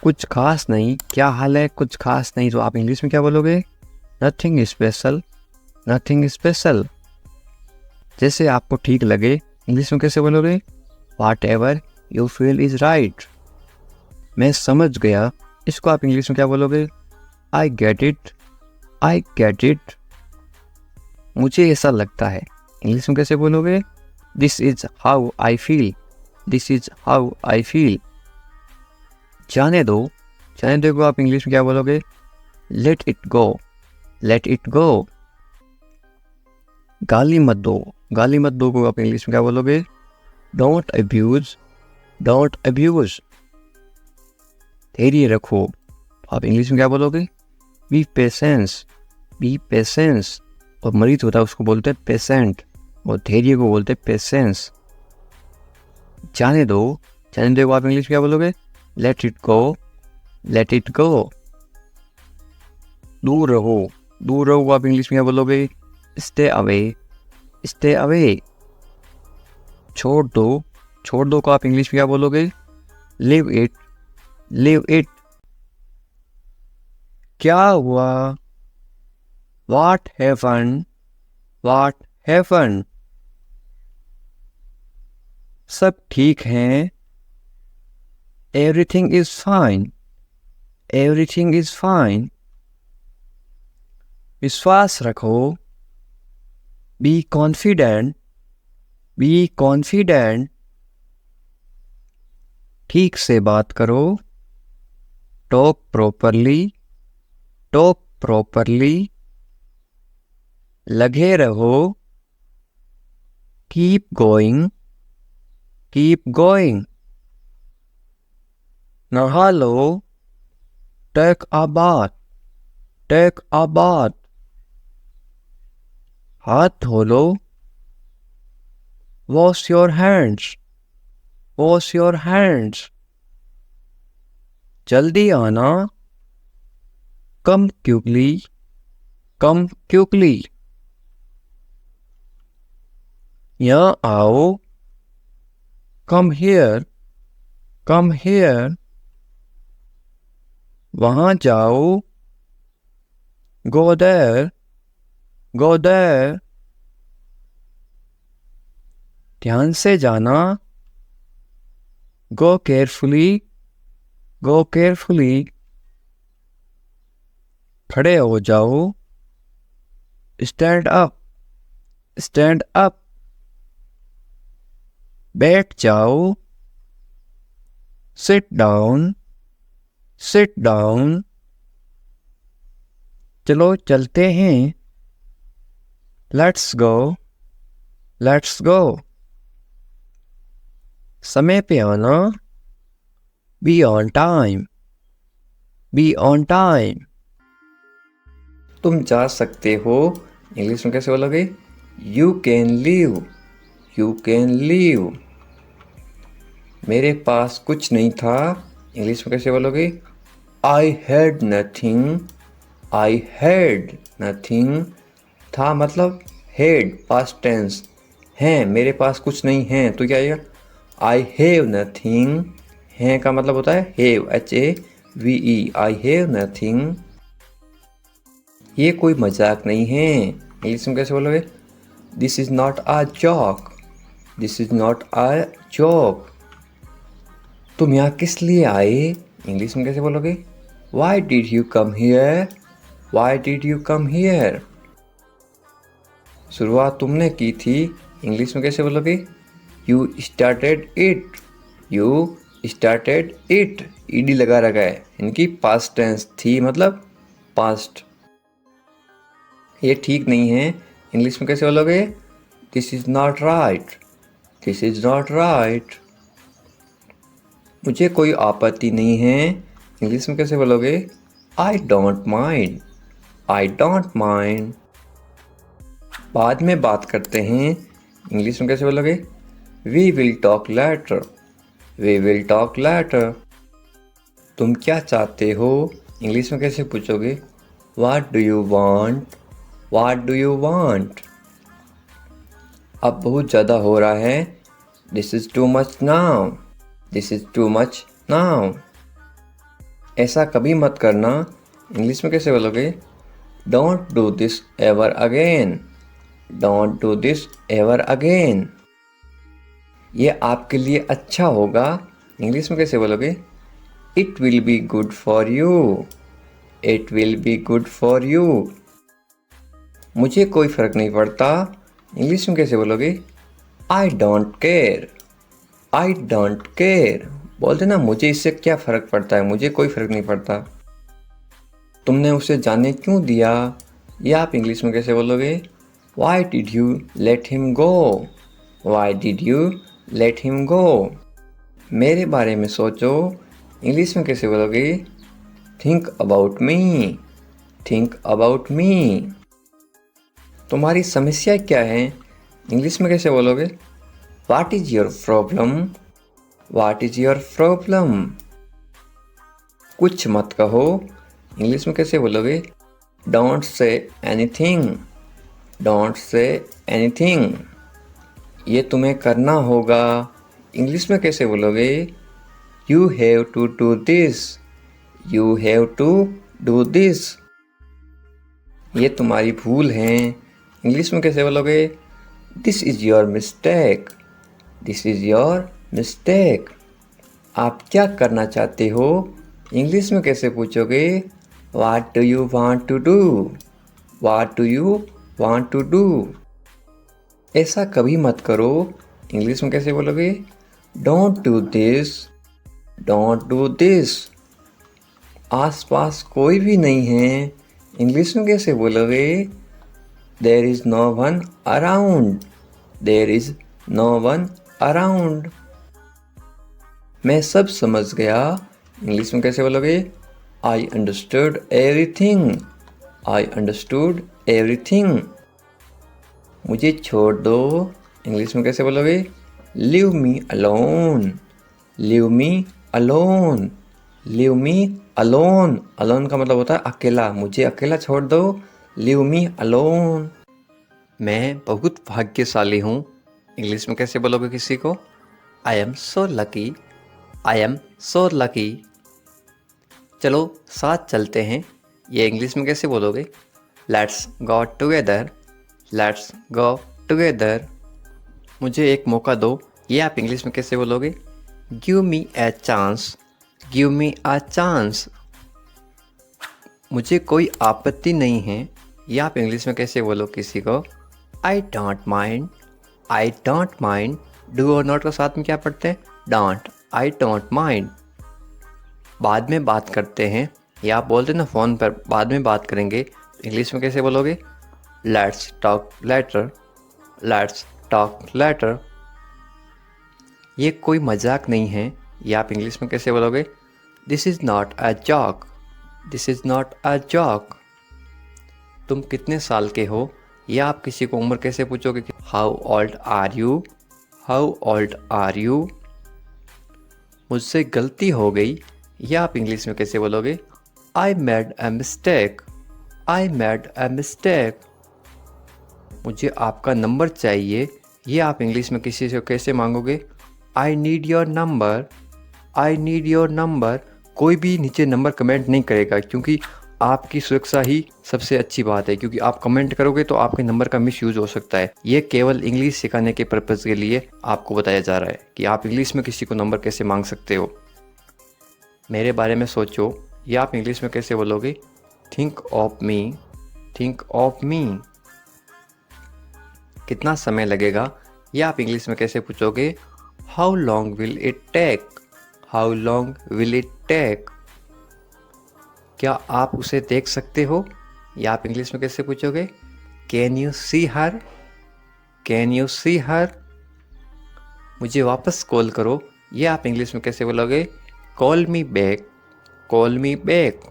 कुछ खास नहीं, क्या हाल है? कुछ खास नहीं, तो आप इंग्लिश में क्या बोलोगे? Nothing special. जैसे आपको ठीक लगे, इंग्लिश में कैसे बोलोगे? Whatever you feel is right. मैं समझ गया, इसको आप इंग्लिश में क्या बोलोगे? I get it. मुझे ऐसा लगता है, इंग्लिश में कैसे बोलोगे? This is how I feel. जाने दो को आप इंग्लिश में क्या बोलोगे? Let it go. Let it go. गाली मत दो, गाली मत दो को आप इंग्लिश में क्या बोलोगे? Don't abuse, don't abuse. धैर्य रखो, आप इंग्लिश में क्या बोलोगे? B patience, B patience. और मरीज होता है उसको बोलते हैं पेशेंट, और धैर्य को बोलते हैं पेशेंस। जाने दो, जाने दो को आप इंग्लिश में क्या बोलोगे? Let it go, let it go. दूर रहो, दूर रहो को आप इंग्लिश में क्या बोलोगे? Stay away, stay away. छोड़ दो, छोड़ दो को आप इंग्लिश में क्या बोलोगे? Live it, live it. क्या हुआ? What happened? What happened? सब ठीक हैं। Everything is fine. Everything is fine. विश्वास रखो। Be confident. Be confident. ठीक से बात करो। Talk properly. Talk properly. लगे रहो। Keep going, keep going. नहा लो। Take a bath, take a bath. हाथ धो लो। Wash your hands, wash your hands. जल्दी आना। Come quickly, come quickly. यहाँ आओ। Come here, come here. वहाँ जाओ। Go there, go there. ध्यान से जाना। Go carefully, go carefully. खड़े हो जाओ। Stand up, stand up. बैठ जाओ। Sit down, sit down. चलो चलते हैं। Let's go, let's go. समय पे आना। Be on time, be on time. तुम जा सकते हो, इंग्लिश में कैसे बोलोगे? You can leave, you can leave. मेरे पास कुछ नहीं था, इंग्लिश में कैसे बोलोगे? I had nothing, I had nothing. था मतलब had, past tense. हैं, मेरे पास कुछ नहीं है, तो क्या आएगा? I have nothing. हैं का मतलब होता है have, H-A-V-E. I have nothing. ये कोई मजाक नहीं है, इंग्लिश में कैसे बोलोगे? This is not a joke, this is not a joke. तुम यहाँ किस लिए आए, इंग्लिश में कैसे बोलोगे? Why did you come here? Why did you come here? शुरुआत तुमने की थी, इंग्लिश में कैसे बोलोगे? You started it, you started it. ed लगा रखा है, इनकी past tense थी मतलब past. ये ठीक नहीं है, इंग्लिश में कैसे बोलोगे? This is not right, this is not right. मुझे कोई आपत्ति नहीं है, इंग्लिश में कैसे बोलोगे? I don't mind, I don't mind. बाद में बात करते हैं, इंग्लिश में कैसे बोलोगे? We will talk later, we will talk later. तुम क्या चाहते हो, इंग्लिश में कैसे पूछोगे? What do you want, what do you want? अब बहुत ज़्यादा हो रहा है, This is too much now, this is too much now. ऐसा कभी मत करना, इंग्लिश में कैसे बोलोगे? Don't do this ever again, don't do this ever again. ये आपके लिए अच्छा होगा, इंग्लिश में कैसे बोलोगे? It will be good for you, it will be good for you. मुझे कोई फ़र्क नहीं पड़ता, इंग्लिश में कैसे बोलोगे? I don't care, I don't care. बोलते ना, मुझे इससे क्या फ़र्क पड़ता है, मुझे कोई फ़र्क नहीं पड़ता. तुमने उसे जाने क्यों दिया, ये आप इंग्लिश में कैसे बोलोगे? Why did you let him go? Why did you let him go? मेरे बारे में सोचो, इंग्लिश में कैसे बोलोगे? Think about me. Think about me. तुम्हारी समस्या क्या है? इंग्लिश में कैसे बोलोगे? What is your problem? What is your problem? कुछ मत कहो, इंग्लिश में कैसे बोलोगे? Don't say anything. Don't say anything. ये तुम्हें करना होगा, इंग्लिश में कैसे बोलोगे? You have to do this. You have to do this. ये तुम्हारी भूल है, इंग्लिश में कैसे बोलोगे? This is your mistake. This is your mistake. आप क्या करना चाहते हो, इंग्लिश में कैसे पूछोगे? What do you want to do? What do you want to do? ऐसा कभी मत करो, इंग्लिश में कैसे बोलोगे? Don't do this. Don't do this. आसपास कोई भी नहीं है, इंग्लिश में कैसे बोलोगे? There is no one around. There is no one around. मैं सब समझ गया, इंग्लिश में कैसे बोलोगे? I understood everything. I understood everything. मुझे छोड़ दो, इंग्लिश में कैसे बोलोगे? Leave me alone. Leave me alone. Leave me alone. Alone का मतलब होता है अकेला, मुझे अकेला छोड़ दो. Leave me alone. मैं बहुत भाग्यशाली हूँ, इंग्लिश में कैसे बोलोगे किसी को? I am so lucky. I am so lucky. चलो साथ चलते हैं, ये इंग्लिश में कैसे बोलोगे? Let's go together. Let's go together. मुझे एक मौका दो, ये आप इंग्लिश में कैसे बोलोगे? Give me a chance. Give me a chance. मुझे कोई आपत्ति नहीं है, ये आप इंग्लिश में कैसे बोलो किसी को? I don't mind. I don't mind. Do और नॉट का साथ में क्या पढ़ते हैं? डोंट. I don't mind. बाद में बात करते हैं, या आप बोलते ना फ़ोन पर बाद में बात करेंगे, तो इंग्लिश में कैसे बोलोगे? Let's talk later. Let's talk later. ये कोई मजाक नहीं है, ये आप इंग्लिश में कैसे बोलोगे? This is not a joke. This is not a joke. तुम कितने साल के हो, या आप किसी को उम्र कैसे पूछोगे? How old are you. How old are you. मुझसे गलती हो गई, या आप इंग्लिश में कैसे बोलोगे? I made a mistake. I made a mistake. मुझे आपका नंबर चाहिए, ये आप इंग्लिश में किसी से कैसे मांगोगे? I need your number. I need your number. कोई भी नीचे नंबर कमेंट नहीं करेगा, क्योंकि आपकी सुरक्षा ही सबसे अच्छी बात है, क्योंकि आप कमेंट करोगे तो आपके नंबर का मिस यूज़ हो सकता है. ये केवल इंग्लिश सिखाने के पर्पज़ के लिए आपको बताया जा रहा है कि आप इंग्लिश में किसी को नंबर कैसे मांग सकते हो. मेरे बारे में सोचो, ये आप इंग्लिश में कैसे बोलोगे? Think of me. Think of me. कितना समय लगेगा, ये आप इंग्लिश में कैसे पूछोगे? How long will it take. How long will it take. क्या आप उसे देख सकते हो, या आप इंग्लिश में कैसे पूछोगे? Can you see her. Can you see her. मुझे वापस कॉल करो, ये आप इंग्लिश में कैसे बोलोगे? Call me back. Call me back.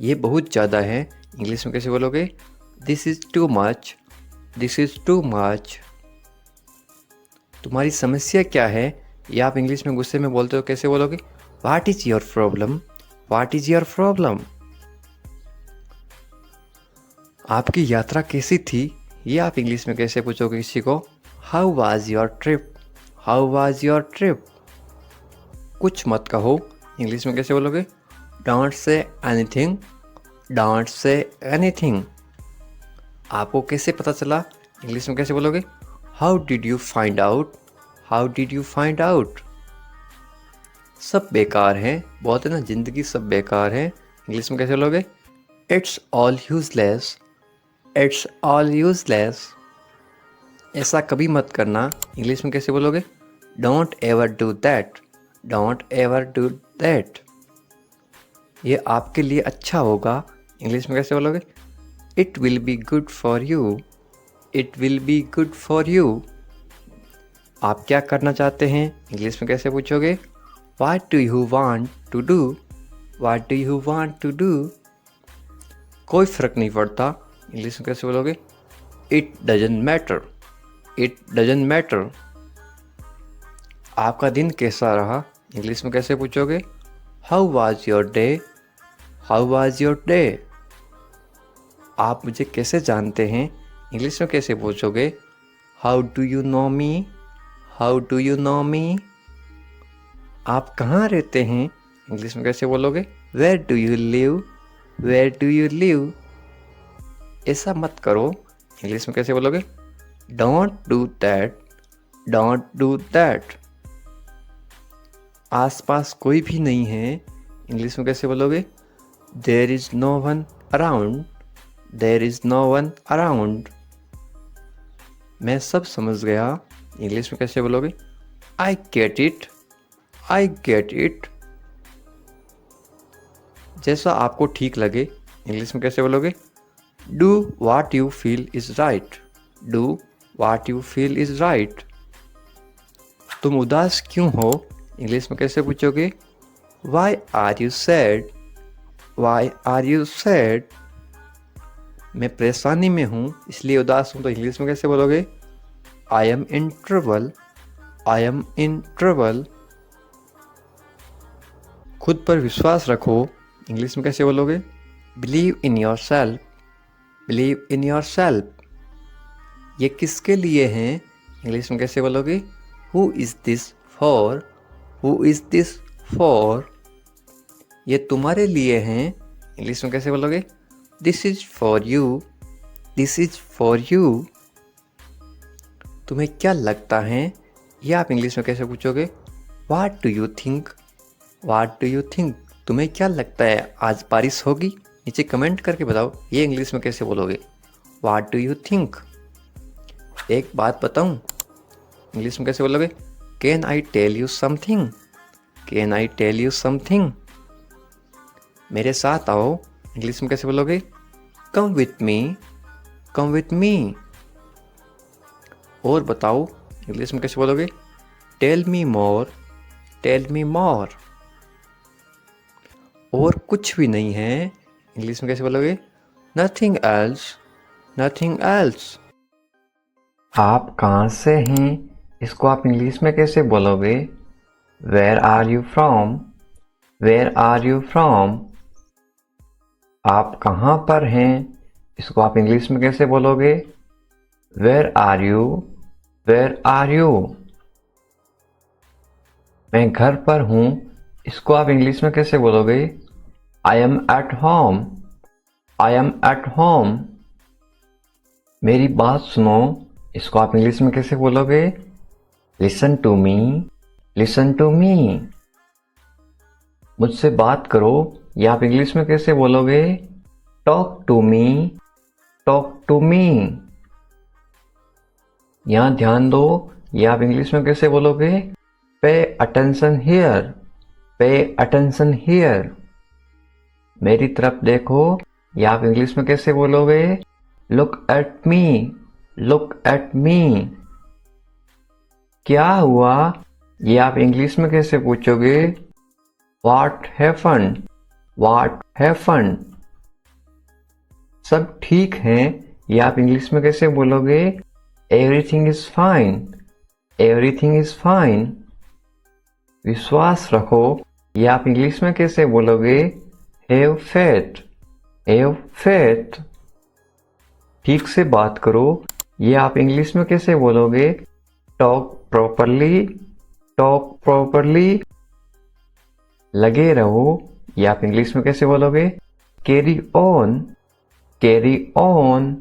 ये बहुत ज़्यादा है, इंग्लिश में कैसे बोलोगे? This is too much. This is too much. तुम्हारी समस्या क्या है, या आप इंग्लिश में गुस्से में बोलते हो कैसे बोलोगे? What is your problem. What is your problem. आपकी यात्रा कैसी थी, ये आप इंग्लिश में कैसे पूछोगे किसी को? How was your trip. How was your trip. कुछ मत कहो, इंग्लिश में कैसे बोलोगे? Don't say anything. Don't say anything. आपको कैसे पता चला, इंग्लिश में कैसे बोलोगे? How did you find out. How did you find out. सब बेकार है, बोलते ना ज़िंदगी सब बेकार है, इंग्लिश में कैसे बोलोगे? It's all useless. It's all useless. ऐसा कभी मत करना, इंग्लिश में कैसे बोलोगे? Don't ever do that. Don't ever do that. ये आपके लिए अच्छा होगा, इंग्लिश में कैसे बोलोगे? It will be good for you, it will be good for you. आप क्या करना चाहते हैं? इंग्लिश में कैसे पूछोगे? What do you want to do, what do you want to do. कोई फ़र्क नहीं पड़ता, इंग्लिश में कैसे बोलोगे? It doesn't matter, it doesn't matter. आपका दिन कैसा रहा? इंग्लिश में कैसे पूछोगे? How was your day, how was your day. आप मुझे कैसे जानते हैं? इंग्लिश में कैसे पूछोगे? How do you know me, how do you know me. आप कहाँ रहते हैं? इंग्लिश में कैसे बोलोगे? Where do you live, where do you live. ऐसा मत करो, इंग्लिश में कैसे बोलोगे? Don't do that, don't do that. आसपास कोई भी नहीं है, इंग्लिश में कैसे बोलोगे? There is no one around, there is no one around. मैं सब समझ गया, इंग्लिश में कैसे बोलोगे? I get it, I get it. जैसा आपको ठीक लगे, इंग्लिश में कैसे बोलोगे? Do what you feel is right, do what you feel is right. तुम उदास क्यों हो? इंग्लिश में कैसे पूछोगे? Why are you sad, why are you sad. मैं परेशानी में हूँ इसलिए उदास हूँ, तो इंग्लिश में कैसे बोलोगे? I M in trouble, I am in trouble. खुद पर विश्वास रखो, इंग्लिश में कैसे बोलोगे? Believe in your self, believe in your self. ये किसके लिए हैं? इंग्लिश में कैसे बोलोगे? Who is this for, who is this for. ये तुम्हारे लिए हैं, इंग्लिश में कैसे बोलोगे? This is for you, this is for you. तुम्हें क्या लगता है? ये आप इंग्लिश में कैसे पूछोगे? What do you think, what do you think. तुम्हें क्या लगता है आज बारिश होगी? नीचे कमेंट करके बताओ, ये इंग्लिश में कैसे बोलोगे? What do you think. एक बात बताऊं, इंग्लिश में कैसे बोलोगे? Can I tell you something, can I tell you something. मेरे साथ आओ, इंग्लिश में कैसे बोलोगे? Come with me, come with me. और बताओ, इंग्लिश में कैसे बोलोगे? Tell me more, tell me more. और कुछ भी नहीं है, इंग्लिश में कैसे बोलोगे? Nothing else, nothing else. आप कहाँ से हैं? इसको आप इंग्लिश में कैसे बोलोगे? Where are you from, where are you from. आप कहाँ पर हैं? इसको आप इंग्लिश में कैसे बोलोगे? Where are you, where are you. मैं घर पर हूँ, इसको आप इंग्लिश में कैसे बोलोगे? I am at home, I am at home. मेरी बात सुनो, इसको आप इंग्लिश में कैसे बोलोगे? Listen to me, listen to me. मुझसे बात करो, ये आप इंग्लिश में कैसे बोलोगे? Talk to me, talk to me. यहाँ ध्यान दो, ये आप इंग्लिश में कैसे बोलोगे? Pay attention here, pay attention here. मेरी तरफ देखो, ये आप इंग्लिश में कैसे बोलोगे? Look at me, look at मी। क्या हुआ? ये आप इंग्लिश में कैसे पूछोगे? What happened, what happened. सब ठीक है, ये आप इंग्लिश में कैसे बोलोगे? Everything is fine, everything is fine. विश्वास रखो, ये आप इंग्लिश में कैसे बोलोगे? Have faith, have faith. ठीक से बात करो, ये आप इंग्लिश में कैसे बोलोगे? Talk properly, talk properly. लगे रहो, ये आप इंग्लिश में कैसे बोलोगे? Carry on, carry on.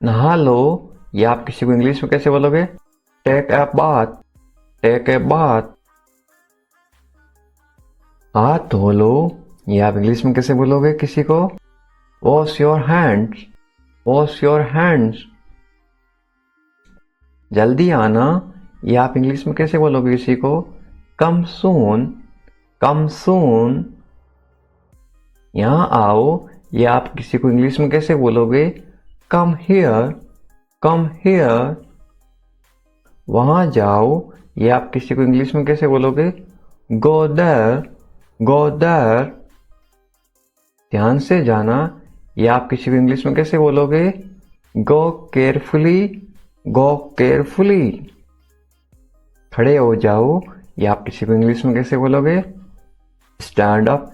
नहा लो, ये आप किसी को इंग्लिश में कैसे बोलोगे? Take a bath, take a bath. हाथ धो लो, ये आप इंग्लिश में कैसे बोलोगे किसी को? Wash your hands, wash your hands. जल्दी आना, ये आप इंग्लिश में कैसे बोलोगे किसी को? कम सून, कम सून। यहाँ आओ, या आप किसी को इंग्लिश में कैसे बोलोगे? Come here, come here. वहाँ जाओ, या आप किसी को इंग्लिश में कैसे बोलोगे? Go there, go there. ध्यान से जाना, या आप किसी को इंग्लिश में कैसे बोलोगे? गो केयरफुली, गो केयरफुली। खड़े हो जाओ, या आप किसी को इंग्लिश में कैसे बोलोगे? Stand up,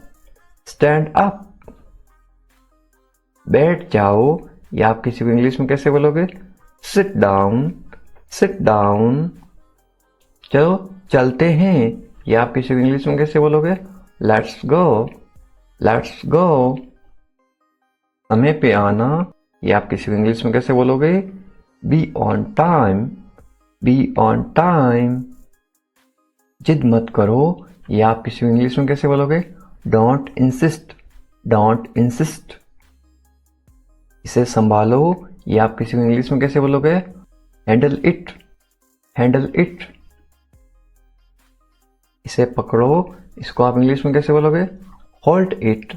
stand up. बैठ जाओ, या आप किसी को इंग्लिश में कैसे बोलोगे? Sit down, sit down. चलो चलते हैं, या आप किसी को इंग्लिश में कैसे बोलोगे? Let's go, let's go. समय पे आना, या आप किसी को इंग्लिश में कैसे बोलोगे? Be on time, be on time. जिद मत करो, या आप किसी को इंग्लिश में कैसे बोलोगे? Don't insist, don't insist. इसे संभालो, या आप किसी को इंग्लिश में कैसे बोलोगे? Handle it, handle it. इसे पकड़ो, इसको आप इंग्लिश में कैसे बोलोगे? Hold it,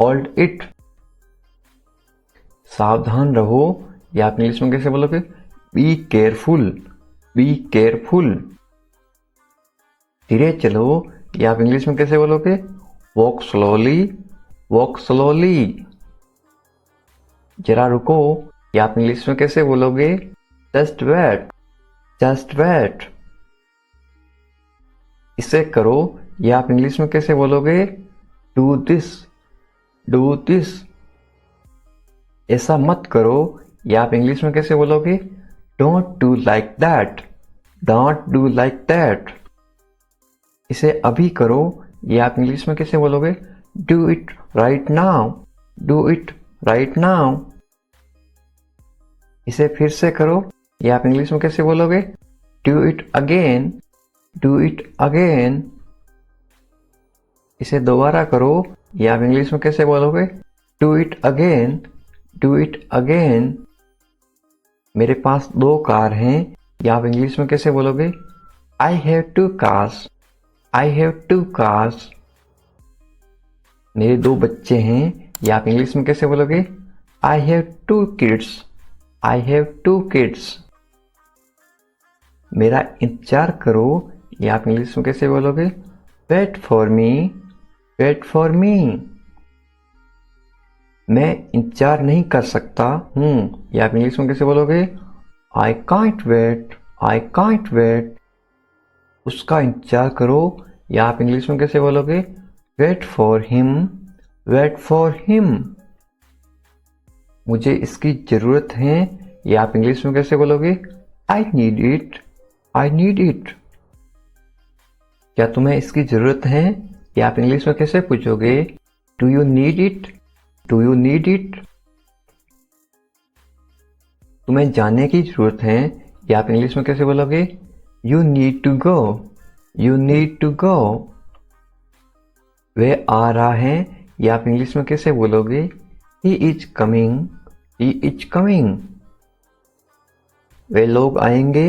hold it. सावधान रहो, या आप इंग्लिश में कैसे बोलोगे? Be careful, be careful. धीरे चलो, या आप इंग्लिश में कैसे बोलोगे? Walk slowly, walk slowly. जरा रुको, या आप इंग्लिश में कैसे बोलोगे? Just wait, just wait. इसे करो, या आप इंग्लिश में कैसे बोलोगे? Do this, do this. ऐसा मत करो, या आप इंग्लिश में कैसे बोलोगे? Don't do like that, don't do like that. इसे अभी करो, या आप इंग्लिश में कैसे बोलोगे? Do it right now, do it right now. इसे फिर से करो, या आप इंग्लिश में कैसे बोलोगे? Do it again, do it again. इसे दोबारा करो, या आप इंग्लिश में कैसे बोलोगे? Do it again, do it again. मेरे पास 2 कार हैं, या आप इंग्लिश में कैसे बोलोगे? I have 2 cars, I have 2 cars. मेरे 2 बच्चे हैं, या आप इंग्लिश में कैसे बोलोगे? I have 2 kids, I have 2 kids. मेरा इंतजार करो, या आप इंग्लिश में कैसे बोलोगे? Wait for me, wait for me. मैं इंतजार नहीं कर सकता हूँ, या आप इंग्लिश में कैसे बोलोगे? I can't wait, I can't wait. उसका इंतजार करो, या आप इंग्लिश में कैसे बोलोगे? Wait for him, wait for him. मुझे इसकी जरूरत है, या आप इंग्लिश में कैसे बोलोगे? I need it, I need it. क्या तुम्हें इसकी जरूरत है, या आप इंग्लिश में कैसे पूछोगे? Do you need it, do you need it. तुम्हें जाने की जरूरत है, या आप इंग्लिश में कैसे बोलोगे? You need to go, you need to go. वह आ रहा है, या आप इंग्लिश में कैसे बोलोगे? He is coming, he is coming. वे लोग आएंगे,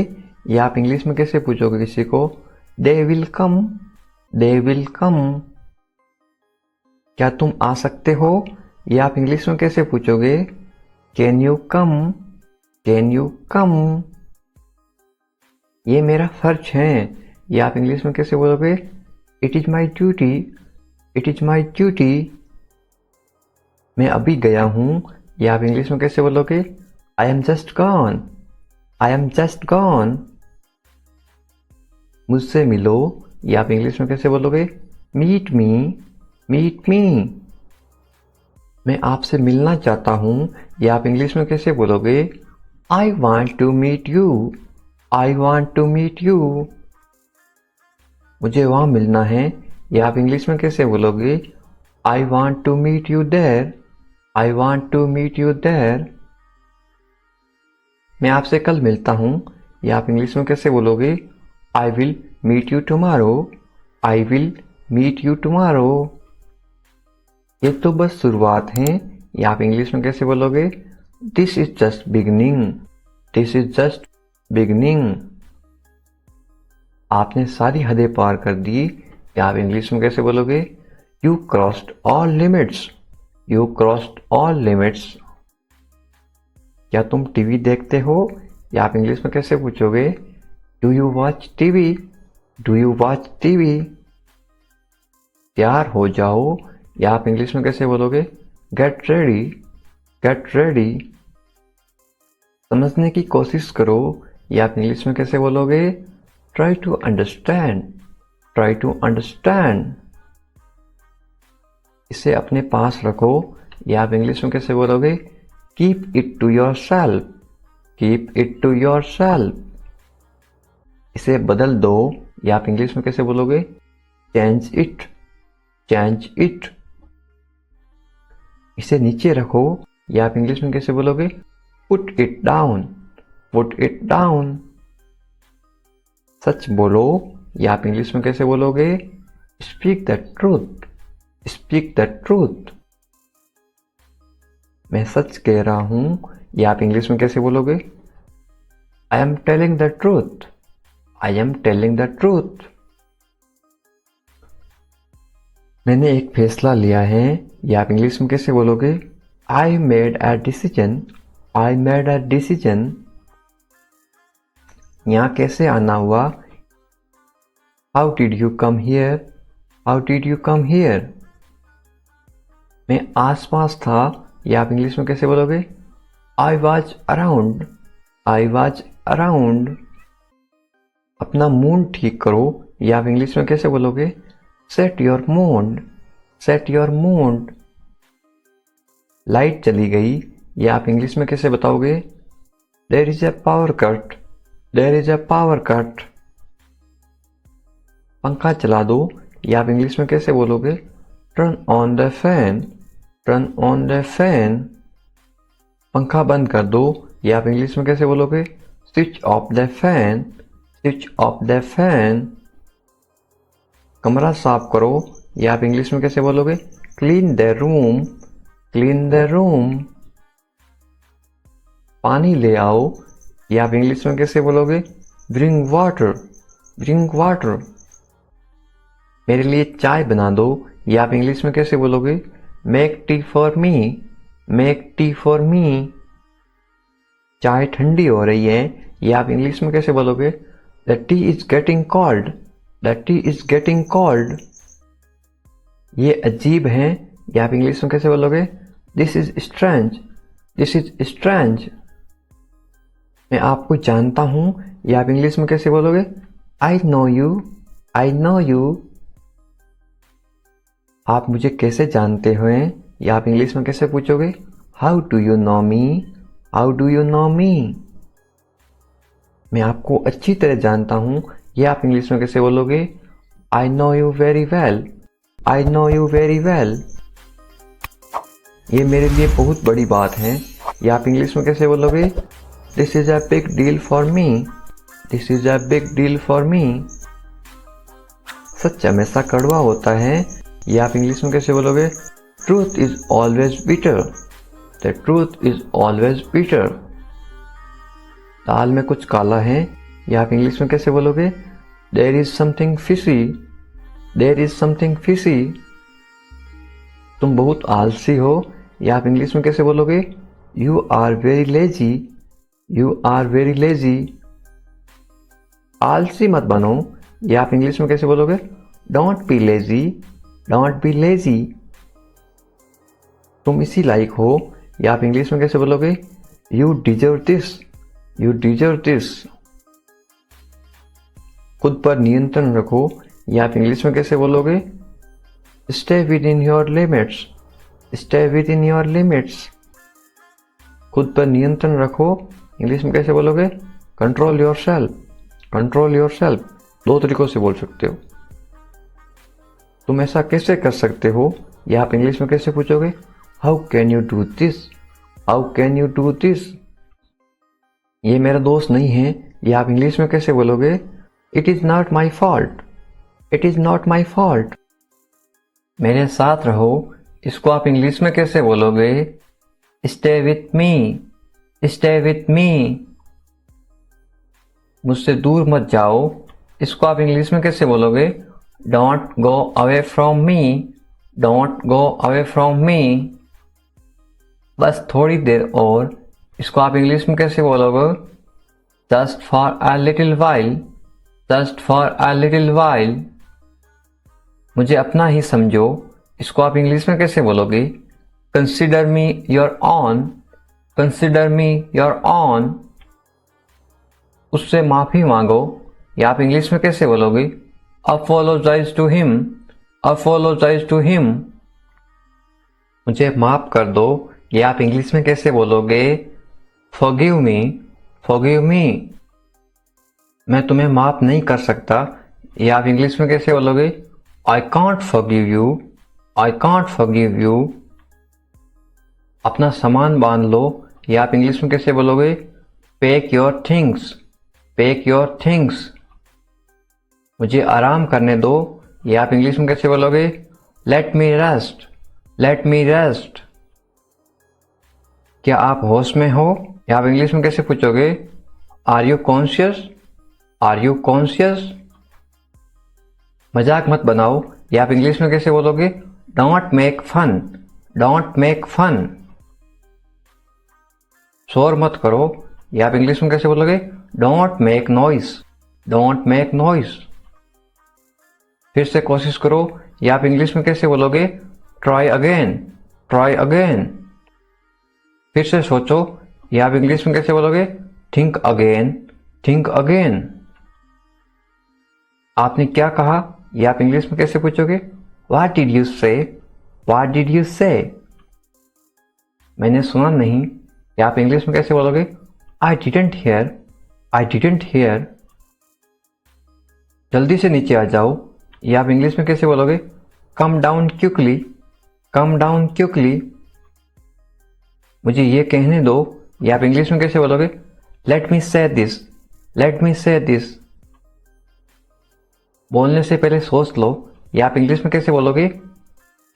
या आप इंग्लिश में कैसे पूछोगे किसी को? They will come, they will come. क्या तुम आ सकते हो, या आप इंग्लिश में कैसे पूछोगे? Can you come, can you कम। ये मेरा फर्ज है, या आप इंग्लिश में कैसे बोलोगे? It is my duty, it is my duty. मैं अभी गया हूँ, या आप इंग्लिश में कैसे बोलोगे? I am just gone, I am just gone. मुझसे मिलो, या आप इंग्लिश में कैसे बोलोगे? Meet me, meet me. मैं आपसे मिलना चाहता हूँ, या आप इंग्लिश में कैसे बोलोगे? I want to meet you, I want to meet you. मुझे वहाँ मिलना है, या आप इंग्लिश में कैसे बोलोगे? I want to meet you there, I want to meet you there. मैं आपसे कल मिलता हूँ, या आप इंग्लिश में कैसे बोलोगे? I will meet you tomorrow, I will meet you tomorrow. ये तो बस शुरुआत है, या आप इंग्लिश में कैसे बोलोगे? This is just beginning, this is just beginning. आपने सारी हदें पार कर दी, या आप इंग्लिश में कैसे बोलोगे? You crossed all limits, You crossed all limits. क्या तुम टीवी देखते हो? या आप इंग्लिश में कैसे पूछोगे? Do you watch TV? Do you watch TV? तैयार हो जाओ, या आप इंग्लिश में कैसे बोलोगे? Get ready. Get ready. समझने की कोशिश करो, या आप इंग्लिश में कैसे बोलोगे? Try to understand. Try to understand. इसे अपने पास रखो, या आप इंग्लिश में कैसे बोलोगे? Keep it to yourself. Keep it to yourself. इसे बदल दो, या आप इंग्लिश में कैसे बोलोगे? Change it. Change it. इसे नीचे रखो, या आप इंग्लिश में कैसे बोलोगे? Put it down. Put it down. सच बोलो, या आप इंग्लिश में कैसे बोलोगे? Speak the truth. Speak the truth. मैं सच कह रहा हूं, या आप इंग्लिश में कैसे बोलोगे? I am telling the truth. I am telling the truth. मैंने एक फैसला लिया है, या आप इंग्लिश में कैसे बोलोगे? I made a decision. I made a decision. यहाँ कैसे आना हुआ? How did you come here? How did you come here? मैं आसपास था, या आप इंग्लिश में कैसे बोलोगे? I was around. I was around. अपना मूड ठीक करो, या आप इंग्लिश में कैसे बोलोगे? Set your mood. Set your mood. Light चली गई, या आप इंग्लिश में कैसे बताओगे? There is a power cut. There is a power cut. पंखा चला दो, या आप इंग्लिश में कैसे बोलोगे? Turn on the fan. Turn on the fan. पंखा बंद कर दो, या आप इंग्लिश में कैसे बोलोगे? Switch off the fan. Switch off the fan. कमरा साफ करो, या आप इंग्लिश में कैसे बोलोगे? Clean the room. Clean the room. पानी ले आओ, या आप इंग्लिश में कैसे बोलोगे? Bring water. Bring water. मेरे लिए चाय बना दो, या आप इंग्लिश में कैसे बोलोगे? Make tea for me. Make tea for me. चाय ठंडी हो रही है, या आप इंग्लिश में कैसे बोलोगे? The tea is getting cold. The tea is getting cold. ये अजीब है, या आप इंग्लिश में कैसे बोलोगे? This is strange. This is strange. मैं आपको जानता हूं, या आप इंग्लिश में कैसे बोलोगे? I know you. I know you. आप मुझे कैसे जानते हो, या आप इंग्लिश में कैसे पूछोगे? How do you know me? How do you know me? मैं आपको अच्छी तरह जानता हूं, या आप इंग्लिश में कैसे बोलोगे? I know you very well. I know you very well. ये मेरे लिए बहुत बड़ी बात है, या आप इंग्लिश में कैसे बोलोगे? This is a big deal for me. This is a big deal for me. सच हमेशा कड़वा होता है, या आप इंग्लिश में कैसे बोलोगे? Truth is always bitter. The truth is always bitter. दाल में कुछ काला है, या आप इंग्लिश में कैसे बोलोगे? There is something fishy. There is something fishy. तुम बहुत आलसी हो, या आप इंग्लिश में कैसे बोलोगे? You are very lazy. You are very lazy. आलसी मत बनो, या आप इंग्लिश में कैसे बोलोगे? Don't be lazy. Don't be lazy. तुम इसी लायक हो, या आप इंग्लिश में कैसे बोलोगे? You deserve this. You deserve this. खुद पर नियंत्रण रखो, या आप इंग्लिश में कैसे बोलोगे? Stay within your limits. Stay within your limits. खुद पर नियंत्रण रखो, इंग्लिश में कैसे बोलोगे? Control yourself. Control yourself. दो तरीकों से बोल सकते हो। तुम ऐसा कैसे कर सकते हो, या आप इंग्लिश में कैसे पूछोगे? How can you do this? How can you do this? ये मेरा दोस्त नहीं है, या आप इंग्लिश में कैसे बोलोगे? It is not my fault. It is not my fault. मेरे साथ रहो, इसको आप इंग्लिश में कैसे बोलोगे? Stay with me. Stay with me. मुझसे दूर मत जाओ, इसको आप इंग्लिश में कैसे बोलोगे? Don't go away from me. Don't go away from me. बस थोड़ी देर और, इसको आप इंग्लिश में कैसे बोलोगे? Just for a little while, just for a little while. मुझे अपना ही समझो, इसको आप इंग्लिश में कैसे बोलोगे? Consider me your own, consider me your own. उससे माफी मांगो, या आप इंग्लिश में कैसे बोलोगे? Apologise to him, apologise to him. मुझे माफ कर दो, या आप इंग्लिश में कैसे बोलोगे? Forgive me, forgive me. मैं तुम्हें माफ नहीं कर सकता, या आप इंग्लिश में कैसे बोलोगे? I can't forgive you, I can't forgive you. अपना सामान बांध लो, या आप इंग्लिश में कैसे बोलोगे? Pack your things, pack your things. मुझे आराम करने दो, या आप इंग्लिश में कैसे बोलोगे? लेट मी रेस्ट, लेट मी रेस्ट। क्या आप होश में हो, या आप इंग्लिश में कैसे पूछोगे? Are you conscious, are you conscious. मजाक मत बनाओ, या आप इंग्लिश में कैसे बोलोगे? Don't make fun, don't make fun. शोर मत करो, या आप इंग्लिश में कैसे बोलोगे? Don't make noise, don't make noise. फिर से कोशिश करो, या आप इंग्लिश में कैसे बोलोगे? Try again, try again. फिर से सोचो, या आप इंग्लिश में कैसे बोलोगे? Think again, think again. आपने क्या कहा, या आप इंग्लिश में कैसे पूछोगे? व्हाट डिड यू से, व्हाट डिड यू से। मैंने सुना नहीं, या आप इंग्लिश में कैसे बोलोगे? I didn't here, I didn't here. जल्दी से नीचे आ जाओ, या आप इंग्लिश में कैसे बोलोगे? Come down quickly, come down quickly. मुझे ये कहने दो, या आप इंग्लिश में कैसे बोलोगे? लेट मी से दिस, लेट मी से दिस। बोलने से पहले सोच लो, या आप इंग्लिश में कैसे बोलोगे?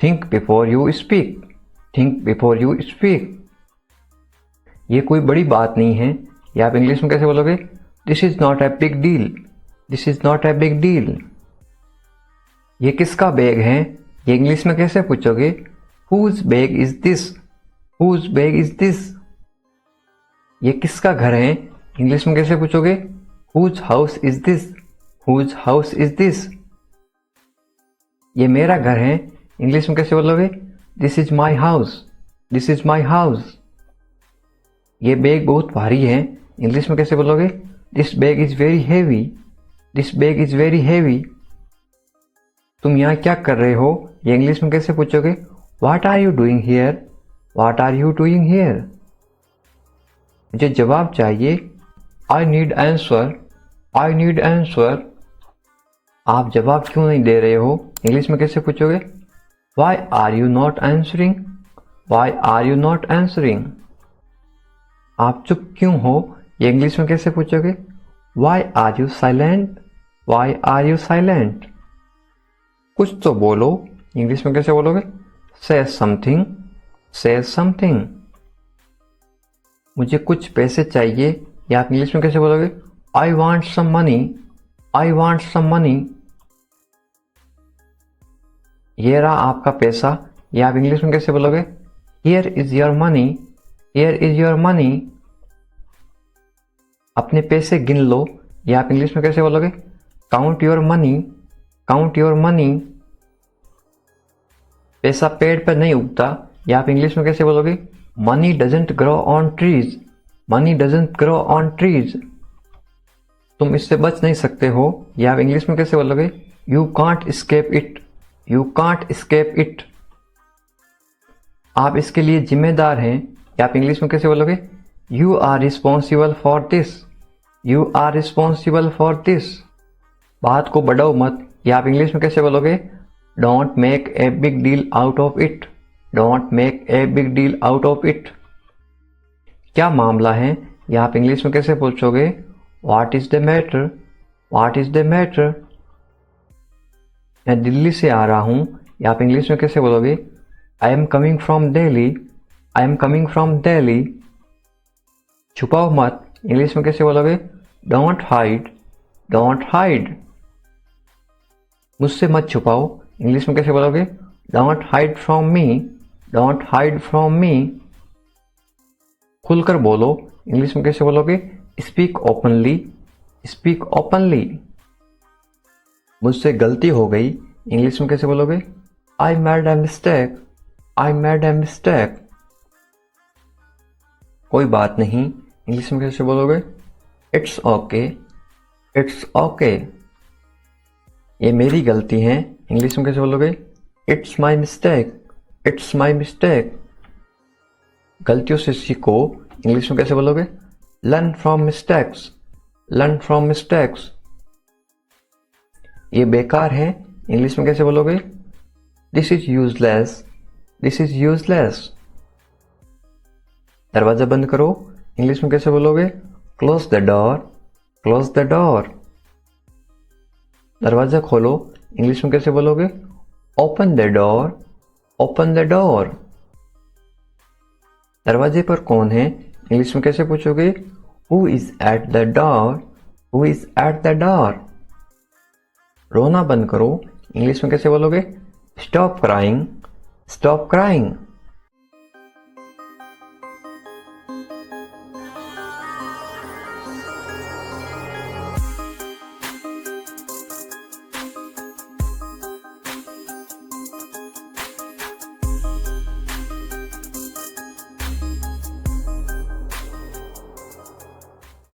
Think before you speak, think before you speak. ये कोई बड़ी बात नहीं है, या आप इंग्लिश में कैसे बोलोगे? This is not a big deal, this is not a big deal. ये किसका बैग है, ये इंग्लिश में कैसे पूछोगे? Whose bag is this, whose bag is this. ये किसका घर है, इंग्लिश में कैसे पूछोगे? Whose house is this, whose house is this. ये मेरा घर है, इंग्लिश में कैसे बोलोगे? This is my house, this is my house. ये बैग बहुत भारी है, इंग्लिश में कैसे बोलोगे? This bag is very heavy, this bag is very heavy. तुम यहाँ क्या कर रहे हो, ये इंग्लिश में कैसे पूछोगे? What are you doing here, what are you doing here. मुझे जवाब चाहिए, I need answer, I need answer. आप जवाब क्यों नहीं दे रहे हो, इंग्लिश में कैसे पूछोगे? Why are you not answering, why are you not answering. आप चुप क्यों हो, ये इंग्लिश में कैसे पूछोगे? Why are you silent, why are you silent. कुछ तो बोलो, इंग्लिश में कैसे बोलोगे? से समथिंग, से समथिंग। मुझे कुछ पैसे चाहिए, या आप इंग्लिश में कैसे बोलोगे? I want some money, I want some money. ये रहा आपका पैसा, या आप इंग्लिश में कैसे बोलोगे? Here is your money, here is your money. अपने पैसे गिन लो, या आप इंग्लिश में कैसे बोलोगे? Count your money, count your money. पैसा पेड़ पर नहीं उगता, या आप इंग्लिश में कैसे बोलोगे? Money doesn't grow on trees, money doesn't grow on trees. तुम इससे बच नहीं सकते हो, या आप इंग्लिश में कैसे बोलोगे? You can't escape it, you can't escape it. आप इसके लिए जिम्मेदार हैं, या आप इंग्लिश में कैसे बोलोगे? You are responsible for this, you are responsible for this. बात को बढ़ाओ मत, या आप इंग्लिश में कैसे बोलोगे? Don't make a big deal out of it, don't make a big deal out of it. क्या मामला है, या आप इंग्लिश में कैसे पूछोगे? What is the matter, what is the matter. मैं दिल्ली से आ रहा हूं, या आप इंग्लिश में कैसे बोलोगे? I am coming from Delhi, I am coming from Delhi. छुपाओ मत, इंग्लिश में कैसे बोलोगे? Don't hide, don't hide. मुझसे मत छुपाओ, इंग्लिश में कैसे बोलोगे? Don't hide from me, don't hide from me. खुलकर बोलो, इंग्लिश में कैसे बोलोगे? Speak openly, speak openly. मुझसे गलती हो गई, इंग्लिश में कैसे बोलोगे? I made a mistake, I made a mistake. कोई बात नहीं, इंग्लिश में कैसे बोलोगे? It's okay, it's okay. ये मेरी गलती है, इंग्लिश में कैसे बोलोगे? It's my mistake, it's my mistake. गलतियों से सीखो, इंग्लिश में कैसे बोलोगे? Learn from mistakes, learn from mistakes. ये बेकार है, इंग्लिश में कैसे बोलोगे? This is useless, this is useless. दरवाजा बंद करो, इंग्लिश में कैसे बोलोगे? Close the door, close the door. दरवाजा खोलो, इंग्लिश में कैसे बोलोगे? Open the door, open the door. दरवाजे पर कौन है, इंग्लिश में कैसे पूछोगे? Who is at the door, who is at the door. रोना बंद करो, इंग्लिश में कैसे बोलोगे? Stop crying, stop crying.